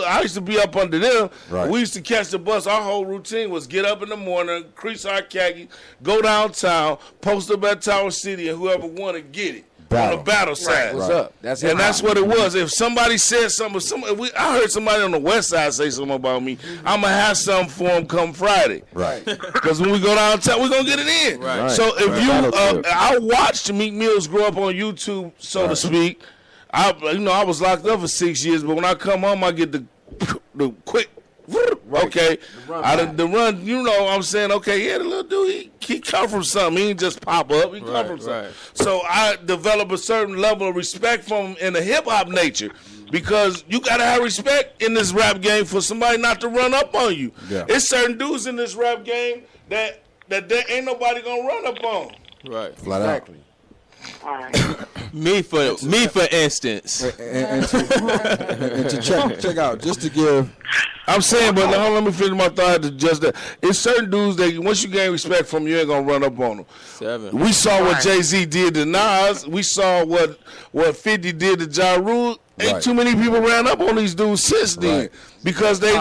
[SPEAKER 1] I used to be up under them.
[SPEAKER 10] Right.
[SPEAKER 1] We used to catch the bus. Our whole routine was get up in the morning, crease our khaki, go downtown, post up at Tower City, and whoever won to get it. On the battle side.
[SPEAKER 8] what's up? That's
[SPEAKER 1] what it was. If somebody said something, I heard somebody on the west side say something about me, I'm going to have something for them come Friday.
[SPEAKER 10] Right.
[SPEAKER 1] Because when we go downtown, we're going to get it in.
[SPEAKER 7] Right.
[SPEAKER 1] So if I watched Meek Mills grow up on YouTube, so to speak. I was locked up for 6 years, but when I come home, I get the quick. Okay, the run, you know what I'm saying? Okay, yeah, the little dude, he come from something. He ain't just pop up. He come from something. So I develop a certain level of respect from him in the hip-hop nature because you got to have respect in this rap game for somebody not to run up on you.
[SPEAKER 10] Yeah.
[SPEAKER 1] It's certain dudes in this rap game that there ain't nobody going to run up on.
[SPEAKER 7] Right.
[SPEAKER 10] Flat out.
[SPEAKER 7] Me for instance.
[SPEAKER 10] And to check out, just to give.
[SPEAKER 1] I'm saying, but hold on, let me finish my thought. Just that it's certain dudes that once you gain respect from, you ain't gonna run up on them.
[SPEAKER 7] 7.
[SPEAKER 1] We saw what Jay-Z did to Nas. We saw what 50 did to Ja Rule, Ain't too many people ran up on these dudes since then because they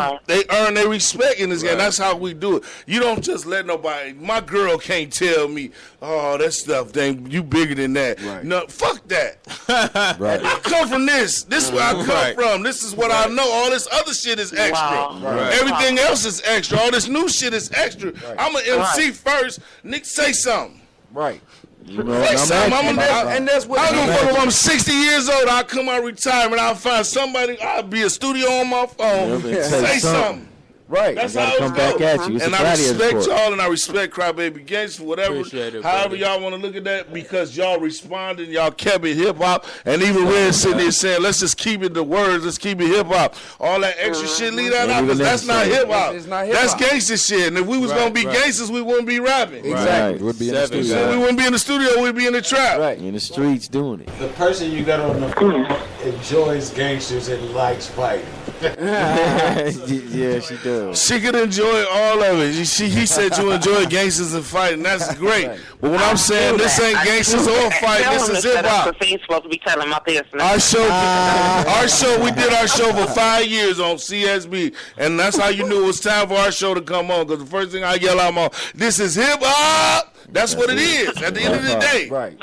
[SPEAKER 1] earn their respect in this game. That's how we do it. You don't just let nobody. My girl can't tell me, oh, that stuff, you bigger than that. No, fuck that. I come from this. This is where I come from. This is what I know. All this other shit is extra. Everything else is extra. All this new shit is extra. I'm an MC first. Nick, say something.
[SPEAKER 4] You know,
[SPEAKER 8] and that's what
[SPEAKER 1] I don't give a fuck if I'm 60 years old. I'll come out of retirement. I'll find somebody. I'll be a studio on my phone. Say something.
[SPEAKER 8] That's
[SPEAKER 4] how it's back at you.
[SPEAKER 1] And I respect y'all, and I respect Crybaby Gangsta, whatever, however y'all want to look at that, because y'all responded, y'all kept it hip hop, and even Red sitting there saying, let's just keep it the words, let's keep it hip hop. All that extra shit, leave that out, because that's not hip hop. That's gangsta shit. And if we was gonna be gangsters, we wouldn't be rapping.
[SPEAKER 8] Exactly.
[SPEAKER 4] We'd be in the studio.
[SPEAKER 1] We wouldn't be in the studio. We'd be in the trap.
[SPEAKER 4] In the streets doing it.
[SPEAKER 11] The person you got on the phone enjoys gangsters and likes fighting.
[SPEAKER 4] Yeah, she does.
[SPEAKER 1] She could enjoy all of it. He said you enjoy gangsters and fighting. That's great. But when I'm saying this ain't gangsters or fighting, this is hip hop.
[SPEAKER 6] He's supposed to be telling my business.
[SPEAKER 1] Our show, we did our show for 5 years on CSB, and that's how you knew it was time for our show to come on. Because the first thing I yell out, this is hip hop. That's what it is. At the end of the day.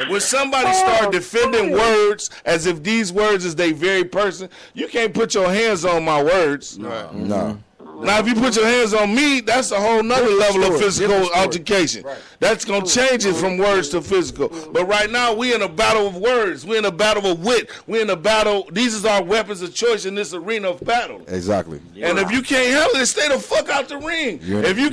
[SPEAKER 1] When somebody start defending words as if these words is their very person, you can't put your hands on my words.
[SPEAKER 10] No.
[SPEAKER 1] Now, if you put your hands on me, that's a whole nother level of physical altercation. That's going to change it from words to physical. But right now, we in a battle of words. We in a battle of wit. We in a battle. These is our weapons of choice in this arena of battle.
[SPEAKER 10] Exactly.
[SPEAKER 1] And if you can't handle it, stay the fuck out the ring. If you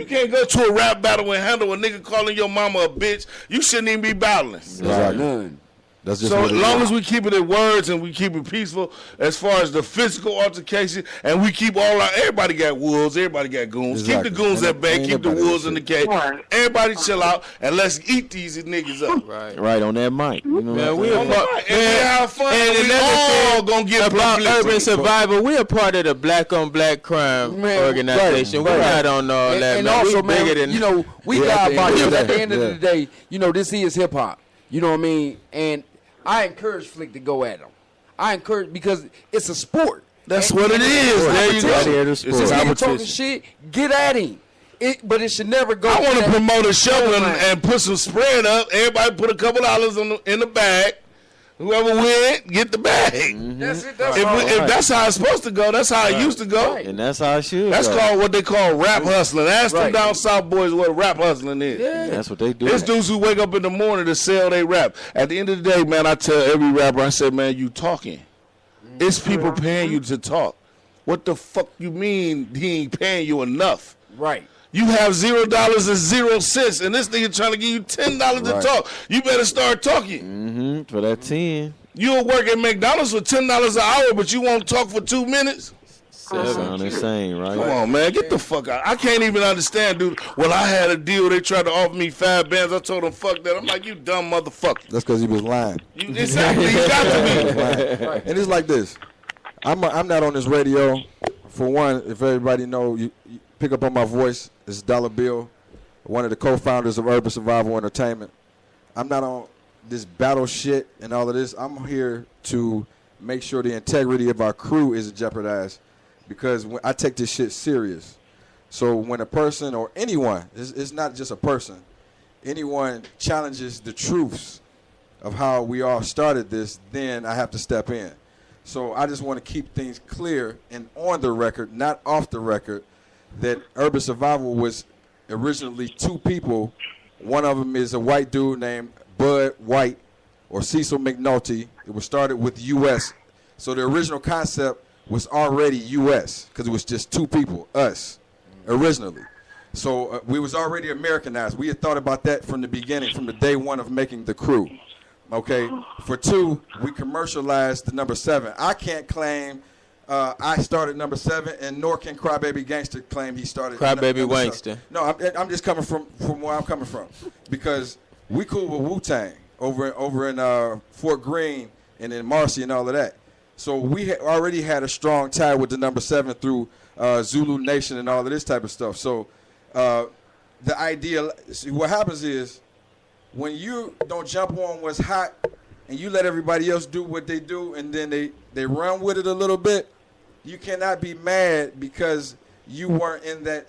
[SPEAKER 1] can't go to a rap battle and handle a nigga calling your mama a bitch, you shouldn't even be battling.
[SPEAKER 10] Exactly. That's just
[SPEAKER 1] so as long as we keep it in words and we keep it peaceful as far as the physical altercation, and we keep everybody got wolves, everybody got goons.
[SPEAKER 10] Exactly.
[SPEAKER 1] Keep the goons at bay, keep the wolves in the cage. Everybody chill out and let's eat these niggas up.
[SPEAKER 4] Right on that mic. You know
[SPEAKER 7] we
[SPEAKER 1] have fun, and we all gonna get
[SPEAKER 7] about urban survival. We are part of the Black on Black Crime organization. We're not on all that.
[SPEAKER 8] And also,
[SPEAKER 7] bigger than
[SPEAKER 8] we got about it. At the end of the day, this is hip hop. You know what I mean? And I encourage Flick to go at him. I encourage, because it's a sport.
[SPEAKER 1] That's what it is. There you go.
[SPEAKER 8] It's just talking shit. Get at him. But it should never go.
[SPEAKER 1] I want to promote a show and put some spread up. Everybody put a couple dollars in the bag. Whoever win, get the bag.
[SPEAKER 8] That's it.
[SPEAKER 1] If that's how it's supposed to go, that's how it used to go.
[SPEAKER 4] And that's how it should
[SPEAKER 1] That's
[SPEAKER 4] go.
[SPEAKER 1] called what they call rap hustling. Ask them down south boys what rap hustling is.
[SPEAKER 8] Yeah.
[SPEAKER 4] That's what they do.
[SPEAKER 1] It's dudes who wake up in the morning to sell their rap. At the end of the day, man, I tell every rapper, I say, man, you talking. It's people paying you to talk. What the fuck you mean he ain't paying you enough?
[SPEAKER 8] Right.
[SPEAKER 1] You have $0 and 0 cents, and this nigga trying to give you $10 to talk. You better start talking.
[SPEAKER 4] For that 10.
[SPEAKER 1] You'll work at McDonald's for $10 an hour, but you won't talk for 2 minutes?
[SPEAKER 4] That sounds insane, right?
[SPEAKER 1] Come on, man. Get the fuck out. I can't even understand, dude. Well, I had a deal. They tried to offer me 5 bands. I told them, fuck that. I'm like, you dumb motherfucker.
[SPEAKER 10] That's because he was lying.
[SPEAKER 1] Exactly. You got to be.
[SPEAKER 10] And it's like this. I'm not on this radio. For one, if everybody know, you pick up on my voice. It's Dollar Bill, one of the co-founders of Urban Survival Entertainment. I'm not on this battle shit and all of this. I'm here to make sure the integrity of our crew isn't jeopardized, because I take this shit serious. So when a person or anyone, it's not just a person, anyone challenges the truths of how we all started this, then I have to step in. So I just want to keep things clear and on the record, not off the record, that Urban Survival was originally 2 people. One of them is a white dude named Bud White or Cecil McNulty. It was started with U.S. So the original concept was already U.S. because it was just 2 people, us, originally. So we was already Americanized. We had thought about that from the beginning, from the day one of making the crew. Okay, for 2, we commercialized the number 7. I can't claim I started number 7, and nor can Crybaby Gangsta claim he started.
[SPEAKER 7] Crybaby Gangsta.
[SPEAKER 10] No, I'm just coming from where I'm coming from, because we cool with Wu-Tang over in Fort Greene and in Marcy and all of that. So we already had a strong tie with the number 7 through Zulu Nation and all of this type of stuff. So the idea, see, what happens is when you don't jump on what's hot, and you let everybody else do what they do, and then they run with it a little bit, you cannot be mad because you weren't in that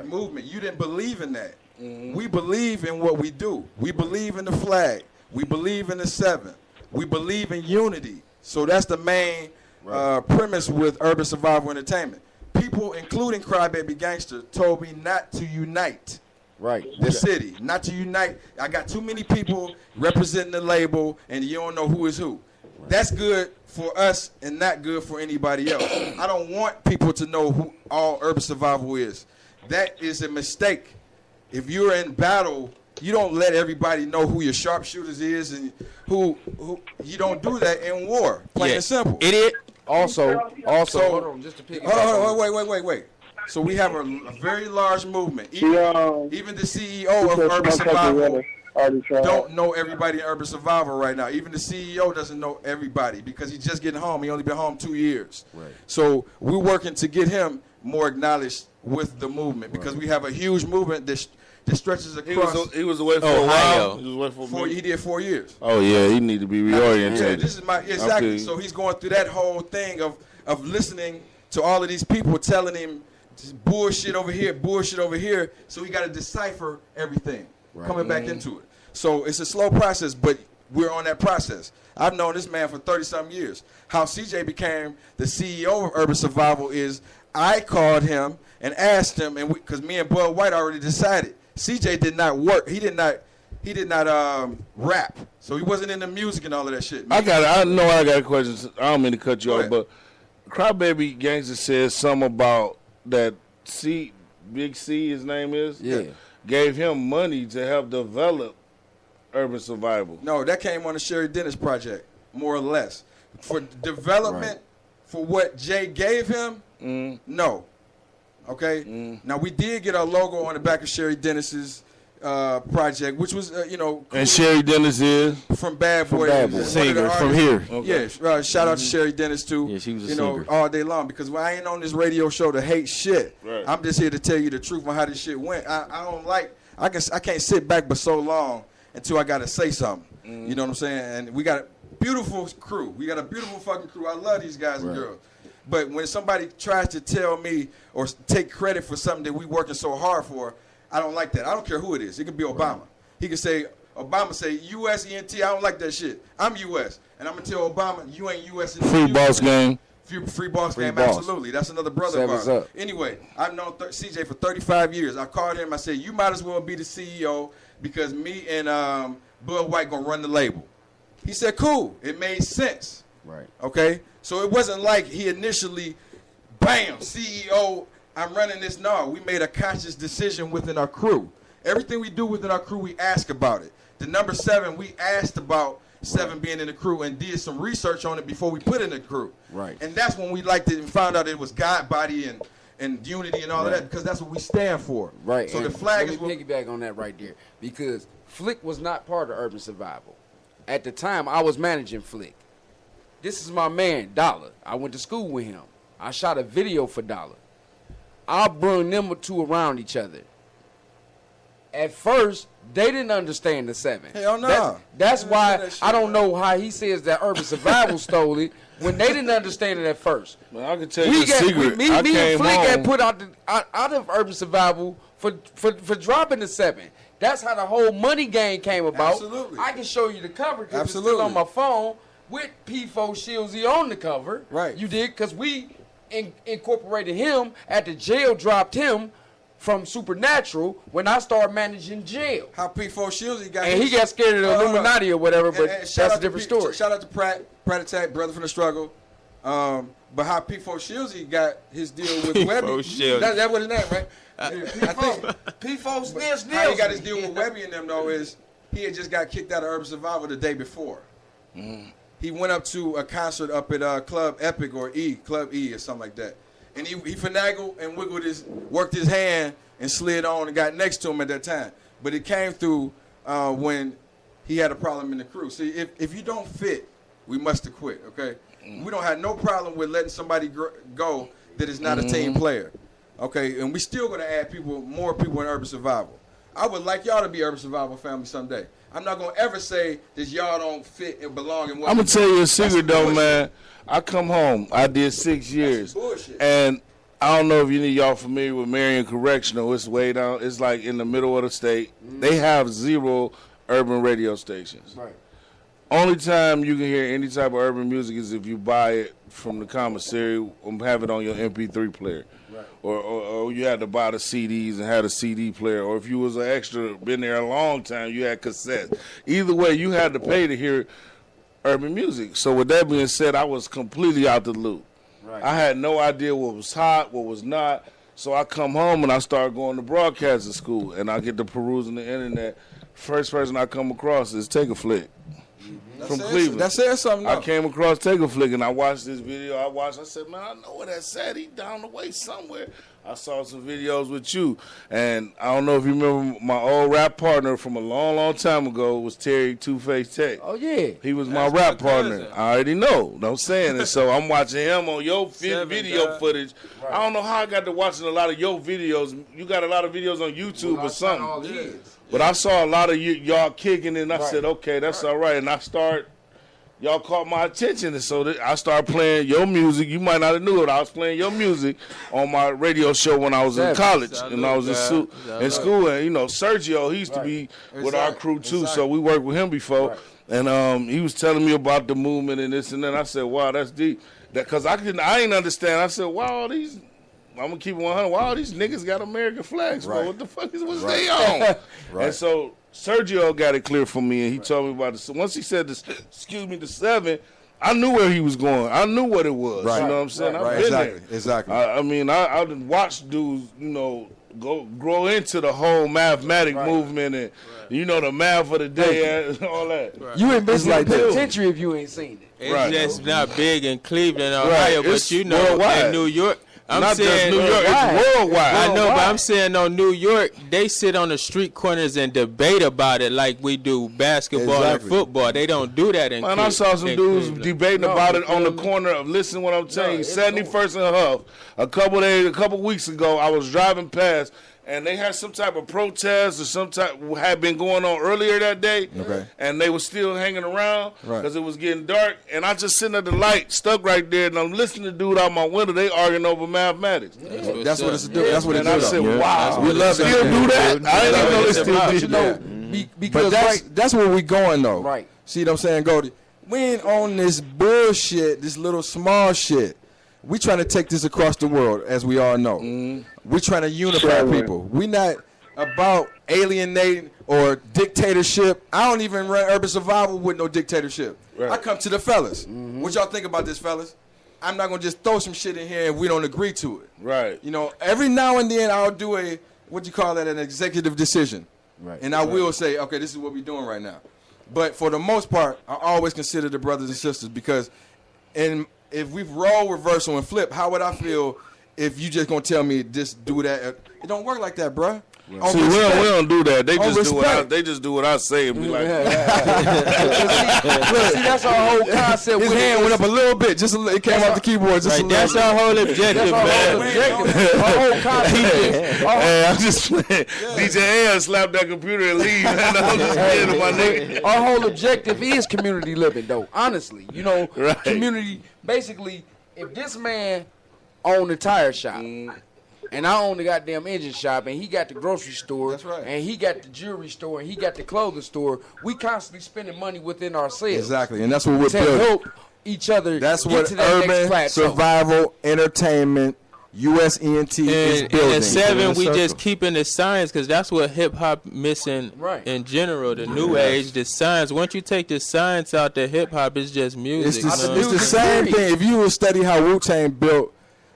[SPEAKER 10] movement. You didn't believe in that. We believe in what we do. We believe in the flag. We believe in the 7. We believe in unity. So that's the main premise with Urban Survival Entertainment. People, including Crybaby Gangster, told me not to unite.
[SPEAKER 8] Right.
[SPEAKER 10] The city, not to unite. I got too many people representing the label, and you don't know who is who. Right. That's good for us and not good for anybody else. I don't want people to know who all Urban Survival is. That is a mistake. If you're in battle, you don't let everybody know who your sharpshooters is and who you don't do that in war. Plain and simple.
[SPEAKER 7] Idiot.
[SPEAKER 8] Also, hold on, just to pick.
[SPEAKER 10] Hold on, wait. So we have a very large movement. Even the CEO of Urban Survival don't know everybody in Urban Survival right now. Even the CEO doesn't know everybody because he's just getting home. He only been home 2 years. Right. So we're working to get him more acknowledged with the movement because we have a huge movement that stretches across.
[SPEAKER 1] He was away for a while. He was away for
[SPEAKER 10] he did 4 years.
[SPEAKER 1] Oh yeah, he need to be reoriented.
[SPEAKER 10] Yeah, this is exactly. Okay. So he's going through that whole thing of listening to all of these people telling him bullshit over here. So he got to decipher everything, coming back into it. So it's a slow process, but we're on that process. I've known this man for 30-something years. How CJ became the CEO of Urban Survival is I called him and asked him, and because me and Bud White already decided. CJ did not work. He did not rap. So he wasn't into music and all of that shit.
[SPEAKER 1] I know I got questions. I don't mean to cut you off, but Crybaby Gangster says something about that Big C, his name is, gave him money to help develop Urban Survival.
[SPEAKER 10] No, that came on the Sherry Dennis project, more or less. For development, for what Jay gave him, no. Okay? Now, we did get our logo on the back of Sherry Dennis's project, which was, cool.
[SPEAKER 1] And Sherry Dennis is?
[SPEAKER 10] From Bad Boy.
[SPEAKER 1] Singer from here.
[SPEAKER 10] Okay. Yeah, shout out to Sherry Dennis, too.
[SPEAKER 4] Yeah, she was a singer.
[SPEAKER 10] All day long, because I ain't on this radio show to hate shit.
[SPEAKER 1] Right.
[SPEAKER 10] I'm just here to tell you the truth on how this shit went. I can't sit back but so long until I got to say something. You know what I'm saying? And we got a beautiful crew. We got a beautiful fucking crew. I love these guys and girls. But when somebody tries to tell me or take credit for something that we working so hard for, I don't like that. I don't care who it is. It could be Obama. He could say, Obama say, U.S. ENT, I don't like that shit. I'm U.S. And I'm going to tell Obama, you ain't U.S.
[SPEAKER 1] Free boss game.
[SPEAKER 10] Free boss game, absolutely. That's another brother of ours. Anyway, I've known CJ for 35 years. I called him. I said, you might as well be the CEO because me and Bud White going to run the label. He said, cool. It made sense.
[SPEAKER 8] Right.
[SPEAKER 10] Okay? So it wasn't like he initially, bam, CEO, I'm running this. No, we made a conscious decision within our crew. Everything we do within our crew, we ask about it. The number 7, we asked about 7 being in the crew and did some research on it before we put in the crew.
[SPEAKER 8] Right.
[SPEAKER 10] And that's when we liked it and found out it was God body and unity and all of that because that's what we stand for.
[SPEAKER 8] Right.
[SPEAKER 10] So
[SPEAKER 8] and
[SPEAKER 10] the flag
[SPEAKER 8] let me piggyback on that right there because Flick was not part of Urban Survival. At the time, I was managing Flick. This is my man, Dollar. I went to school with him. I shot a video for Dollar. I brung them two around each other. At first, they didn't understand the 7.
[SPEAKER 10] Hell no.
[SPEAKER 8] That's why I don't know how he says that Urban Survival stole it when they didn't understand it at first.
[SPEAKER 1] Well, I can tell you a secret.
[SPEAKER 8] Me and Flick had put out of Urban Survival for dropping the 7. That's how the whole money game came about.
[SPEAKER 10] Absolutely.
[SPEAKER 8] I can show you the cover because it's still on my phone with P4 Shieldsy on the cover.
[SPEAKER 10] Right.
[SPEAKER 8] You did because we incorporated him at the jail, dropped him from Supernatural when I started managing jail.
[SPEAKER 10] How P4 Shieldsy got
[SPEAKER 8] he got scared of the Illuminati or whatever, but that's a different story.
[SPEAKER 10] Shout out to Pratt Attack, brother from the struggle. But how P4 Shieldsy got his deal with Webby. That was his name, right? I think
[SPEAKER 8] P4 Snitch.
[SPEAKER 10] How he got his deal with Webby and them though is he had just got kicked out of Urban Survival the day before. He went up to a concert up at Club Epic or Club E or something like that. And he finagled and worked his hand and slid on and got next to him at that time. But it came through when he had a problem in the crew. See, if you don't fit, we must have quit, okay? We don't have no problem with letting somebody go that is not a team player, okay? And we still going to add more people in Urban Survival. I would like y'all to be Urban Survival family someday. I'm not gonna ever say that y'all don't fit and belong in what
[SPEAKER 1] I'm gonna tell you a secret though,
[SPEAKER 10] bullshit.
[SPEAKER 1] man. I come home. I did 6 years, and I don't know if y'all familiar with Marion Correctional. It's way down. It's like in the middle of the state. They have 0 urban radio stations.
[SPEAKER 8] Right.
[SPEAKER 1] Only time you can hear any type of urban music is if you buy it from the commissary and have it on your MP3 player.
[SPEAKER 8] Right.
[SPEAKER 1] Or you had to buy the CDs and had a CD player. Or if you was an extra, been there a long time, you had cassettes. Either way, you had to pay to hear urban music. So with that being said, I was completely out the loop.
[SPEAKER 8] Right.
[SPEAKER 1] I had no idea what was hot, what was not. So I come home and I start going to broadcasting school, and I get to perusing the internet. First person I come across is Take a Flick. From Cleveland.
[SPEAKER 10] That says something.
[SPEAKER 1] I came across Take a Flick and I watched this video. I said, man, I know where that's at. He down the way somewhere. I saw some videos with you. And I don't know if you remember my old rap partner from a long, long time ago was Terry 2-Face-TAKE.
[SPEAKER 8] Oh, yeah.
[SPEAKER 1] He was my rap partner. I already know. I'm saying. And so I'm watching him on your video footage. Right. I don't know how I got to watching a lot of your videos. You got a lot of videos on YouTube or something. But I saw a lot of y'all kicking, and I said, okay, that's all right. And y'all caught my attention, and so I started playing your music. You might not have knew it. I was playing your music on my radio show when I was in college, and I was in school. And, Sergio, he used to be with our crew, too, so we worked with him before. Right. And he was telling me about the movement and this and that. I said, wow, that's deep. Because I didn't understand. I said, wow, I'm going to keep it 100. Why all these niggas got American flags, bro? What the fuck was they on? And so Sergio got it clear for me, and he told me about it. Once he said, the 7, I knew where he was going. I knew what it was. Right. You know what I'm saying? I've been there.
[SPEAKER 10] Exactly.
[SPEAKER 1] I done watched dudes, grow into the whole mathematic movement and, the math of the day and all that.
[SPEAKER 8] Right. You ain't been like penitentiary if you ain't seen it.
[SPEAKER 7] It's just not big in Cleveland, Ohio, but worldwide. In New York. I'm saying
[SPEAKER 1] New York, it's worldwide.
[SPEAKER 7] I know, but I'm saying on New York, they sit on the street corners and debate about it like we do basketball and football. They don't do that in Cleveland.
[SPEAKER 1] I saw some dudes debating about it on the corner of, listen what I'm telling you, 71st and Huff. A couple weeks ago, I was driving past, and they had some type of protest or some type had been going on earlier that day, and they were still hanging around because it was getting dark. And I just sitting at the light, stuck right there, and I'm listening to dude out my window. They arguing over mathematics.
[SPEAKER 10] That's what it's doing. That's what it
[SPEAKER 1] does. And I said, wow, we love it. Still do that? I didn't even know they still did that.
[SPEAKER 10] Because that's where we going though. Right. See what I'm saying, Goldie? We ain't on this bullshit, this little small shit. We trying to take this across the world, as we all know. We trying to unify people. We not about alienating or dictatorship. I don't even run urban survival with no dictatorship. Right. I come to the fellas. What y'all think about this, fellas? I'm not gonna just throw some shit in here if we don't agree to it.
[SPEAKER 1] Right.
[SPEAKER 10] Every now and then I'll do an executive decision. Right. And I will say, okay, this is what we're doing right now. But for the most part, I always consider the brothers and sisters because if we roll, reversal, and flip, how would I feel if you just gonna tell me just do that? It don't work like that, bruh.
[SPEAKER 1] See, we don't do that. They just do what I say and be like.
[SPEAKER 8] See, that's our whole concept.
[SPEAKER 10] His hand went up a little bit. It came off the keyboard. Just
[SPEAKER 7] that's our whole objective, man.
[SPEAKER 8] Our whole concept.
[SPEAKER 1] Hey, I'm just playing. DJ A slap that computer and leave. I'm just kidding, my nigga.
[SPEAKER 8] Our whole objective is community living, though. Honestly, community. Basically, if this man owned a tire shop. And I own the goddamn engine shop, and he got the grocery store, and he got the jewelry store, and he got the clothing store. We constantly spending money within ourselves.
[SPEAKER 10] Exactly, and that's what we're building.
[SPEAKER 8] To help each other.
[SPEAKER 10] That's
[SPEAKER 8] get
[SPEAKER 10] what
[SPEAKER 8] to that next
[SPEAKER 10] urban survival entertainment USENT is building.
[SPEAKER 7] And 7, we just keeping the science because that's what hip hop missing in general. The new age, the science. Once you take the science out, the hip hop is just music.
[SPEAKER 10] It's the same thing. If you would study how Wu-Tang built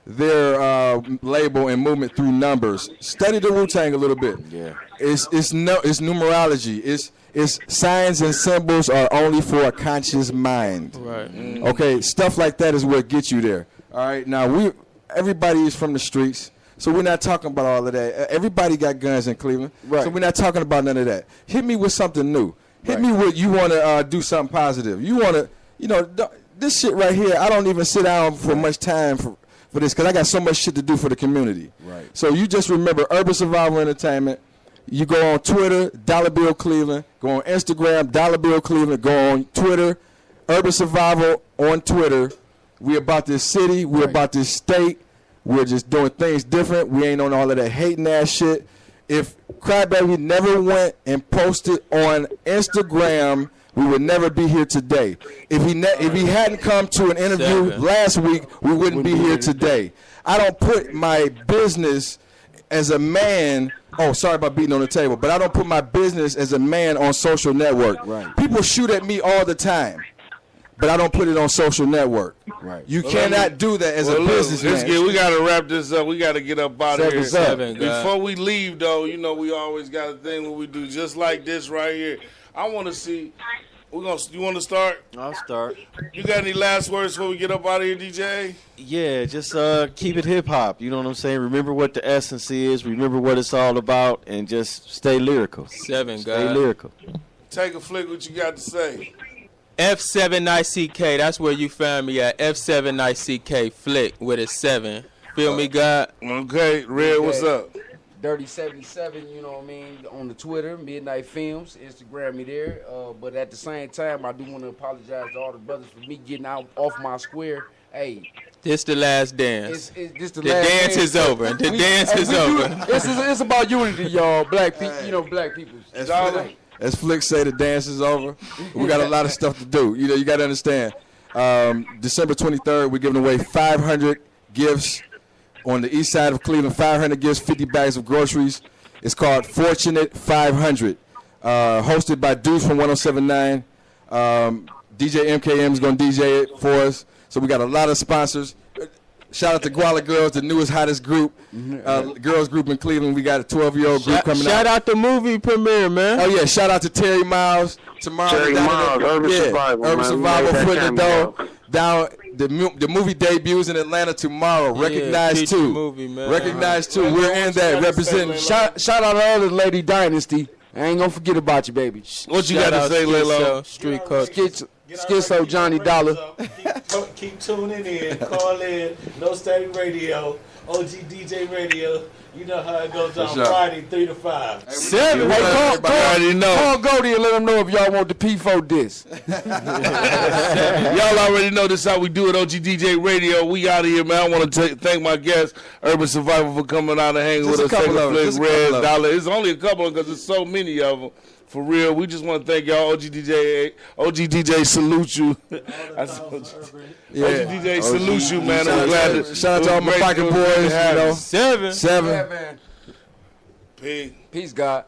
[SPEAKER 10] their label and movement through numbers. Study the Wu-Tang a little bit. Yeah. It's numerology. It's signs and symbols are only for a conscious mind.
[SPEAKER 7] Right.
[SPEAKER 10] Okay, stuff like that is what gets you there. All right. Now everybody is from the streets, so we're not talking about all of that. Everybody got guns in Cleveland, so we're not talking about none of that. Hit me with something new. Hit me with you want to do something positive. You want to, this shit right here. I don't even sit down for much time for this because I got so much shit to do for the community. Right. So you just remember Urban Survival Entertainment, You go on Twitter, Dollar Bill Cleveland. Go on Instagram, Dollar Bill Cleveland. Go on Twitter, Urban Survival on Twitter. We about this city. We about this state. We're just doing things different. We ain't on all of that hating ass shit. If Crybaby never went and posted on Instagram, we would never be here today. If he hadn't come to an interview last week, we wouldn't be here today. I don't put my business as a man. Oh, sorry about beating on the table, but I don't put my business as a man on social network. Right. People shoot at me all the time, but I don't put it on social network. Right. You cannot do that as a businessman.
[SPEAKER 1] We got to wrap this up. We got to get up out of here.
[SPEAKER 7] 7,
[SPEAKER 1] Before we leave, though, you know we always got a thing where we do just like this right here. I want to see. You want to start?
[SPEAKER 4] I'll start.
[SPEAKER 1] You got any last words before we get up out of here, DJ?
[SPEAKER 4] Yeah, just keep it hip hop. You know what I'm saying? Remember what the essence is. Remember what it's all about, and just stay lyrical.
[SPEAKER 7] 7,
[SPEAKER 4] Stay lyrical.
[SPEAKER 1] Take a flick. What you got to say?
[SPEAKER 7] F7ICK. That's where you found me at. F7ICK Flick with a 7. Feel me, God?
[SPEAKER 1] Okay, Red. What's up?
[SPEAKER 8] Dirty77, you know what I mean, on the Twitter, Midnight Films, Instagram me there. But at the same time, I do want to apologize to all the brothers for me getting out off my square. Hey,
[SPEAKER 7] this the last dance.
[SPEAKER 8] This the
[SPEAKER 7] last dance. Is over. The dance is over.
[SPEAKER 8] It's about unity, y'all. Black people, you know, black people.
[SPEAKER 10] As Flick say, the dance is over. We got a lot of stuff to do. You know, you got to understand. December 23rd, we're giving away 500 gifts. On the east side of Cleveland, 500 gifts, 50 bags of groceries. It's called Fortunate 500. Hosted by dudes from 1079. DJ MKM is going to DJ it for us. So we got a lot of sponsors. Shout out to Guala Girls, the newest, hottest group, girls group in Cleveland. We got a 12-year-old group coming out.
[SPEAKER 7] Shout out the movie premiere, man.
[SPEAKER 10] Oh, yeah. Shout out to Terry Miles. Tomorrow.
[SPEAKER 9] Terry Miles, Urban Survival.
[SPEAKER 10] Urban Survival, foot in the door. Down. The movie debuts in Atlanta tomorrow. Recognize 2.
[SPEAKER 7] Movie, man.
[SPEAKER 10] Recognize 2. We're in that representing.
[SPEAKER 8] Shout out to all the Lady Dynasty. I ain't gonna forget about you, baby.
[SPEAKER 1] What you got to say, Lilo?
[SPEAKER 7] Street culture.
[SPEAKER 8] Schizo Johnny Dollar.
[SPEAKER 11] Keep tuning in. Call in. No State Radio. OGDJ Radio. You know how it goes on Friday, 3 to 5.
[SPEAKER 8] 7. Hey, call Goldie and let them know if y'all want the P4 disc.
[SPEAKER 1] Y'all already know this is how we do it. OGDJ Radio. We out of here, man. I want to thank my guest, Urban Survival, for coming out and hanging with us. Taking a flick, Red, Dollar. It's only a couple because there's so many of them. For real, we just want to thank y'all. OGDJ salute you. OGDJ salute you, man. I'm glad to.
[SPEAKER 10] Shout out to all my biker boys.
[SPEAKER 7] 7.
[SPEAKER 8] Yeah, man.
[SPEAKER 1] Peace.
[SPEAKER 8] Peace, God.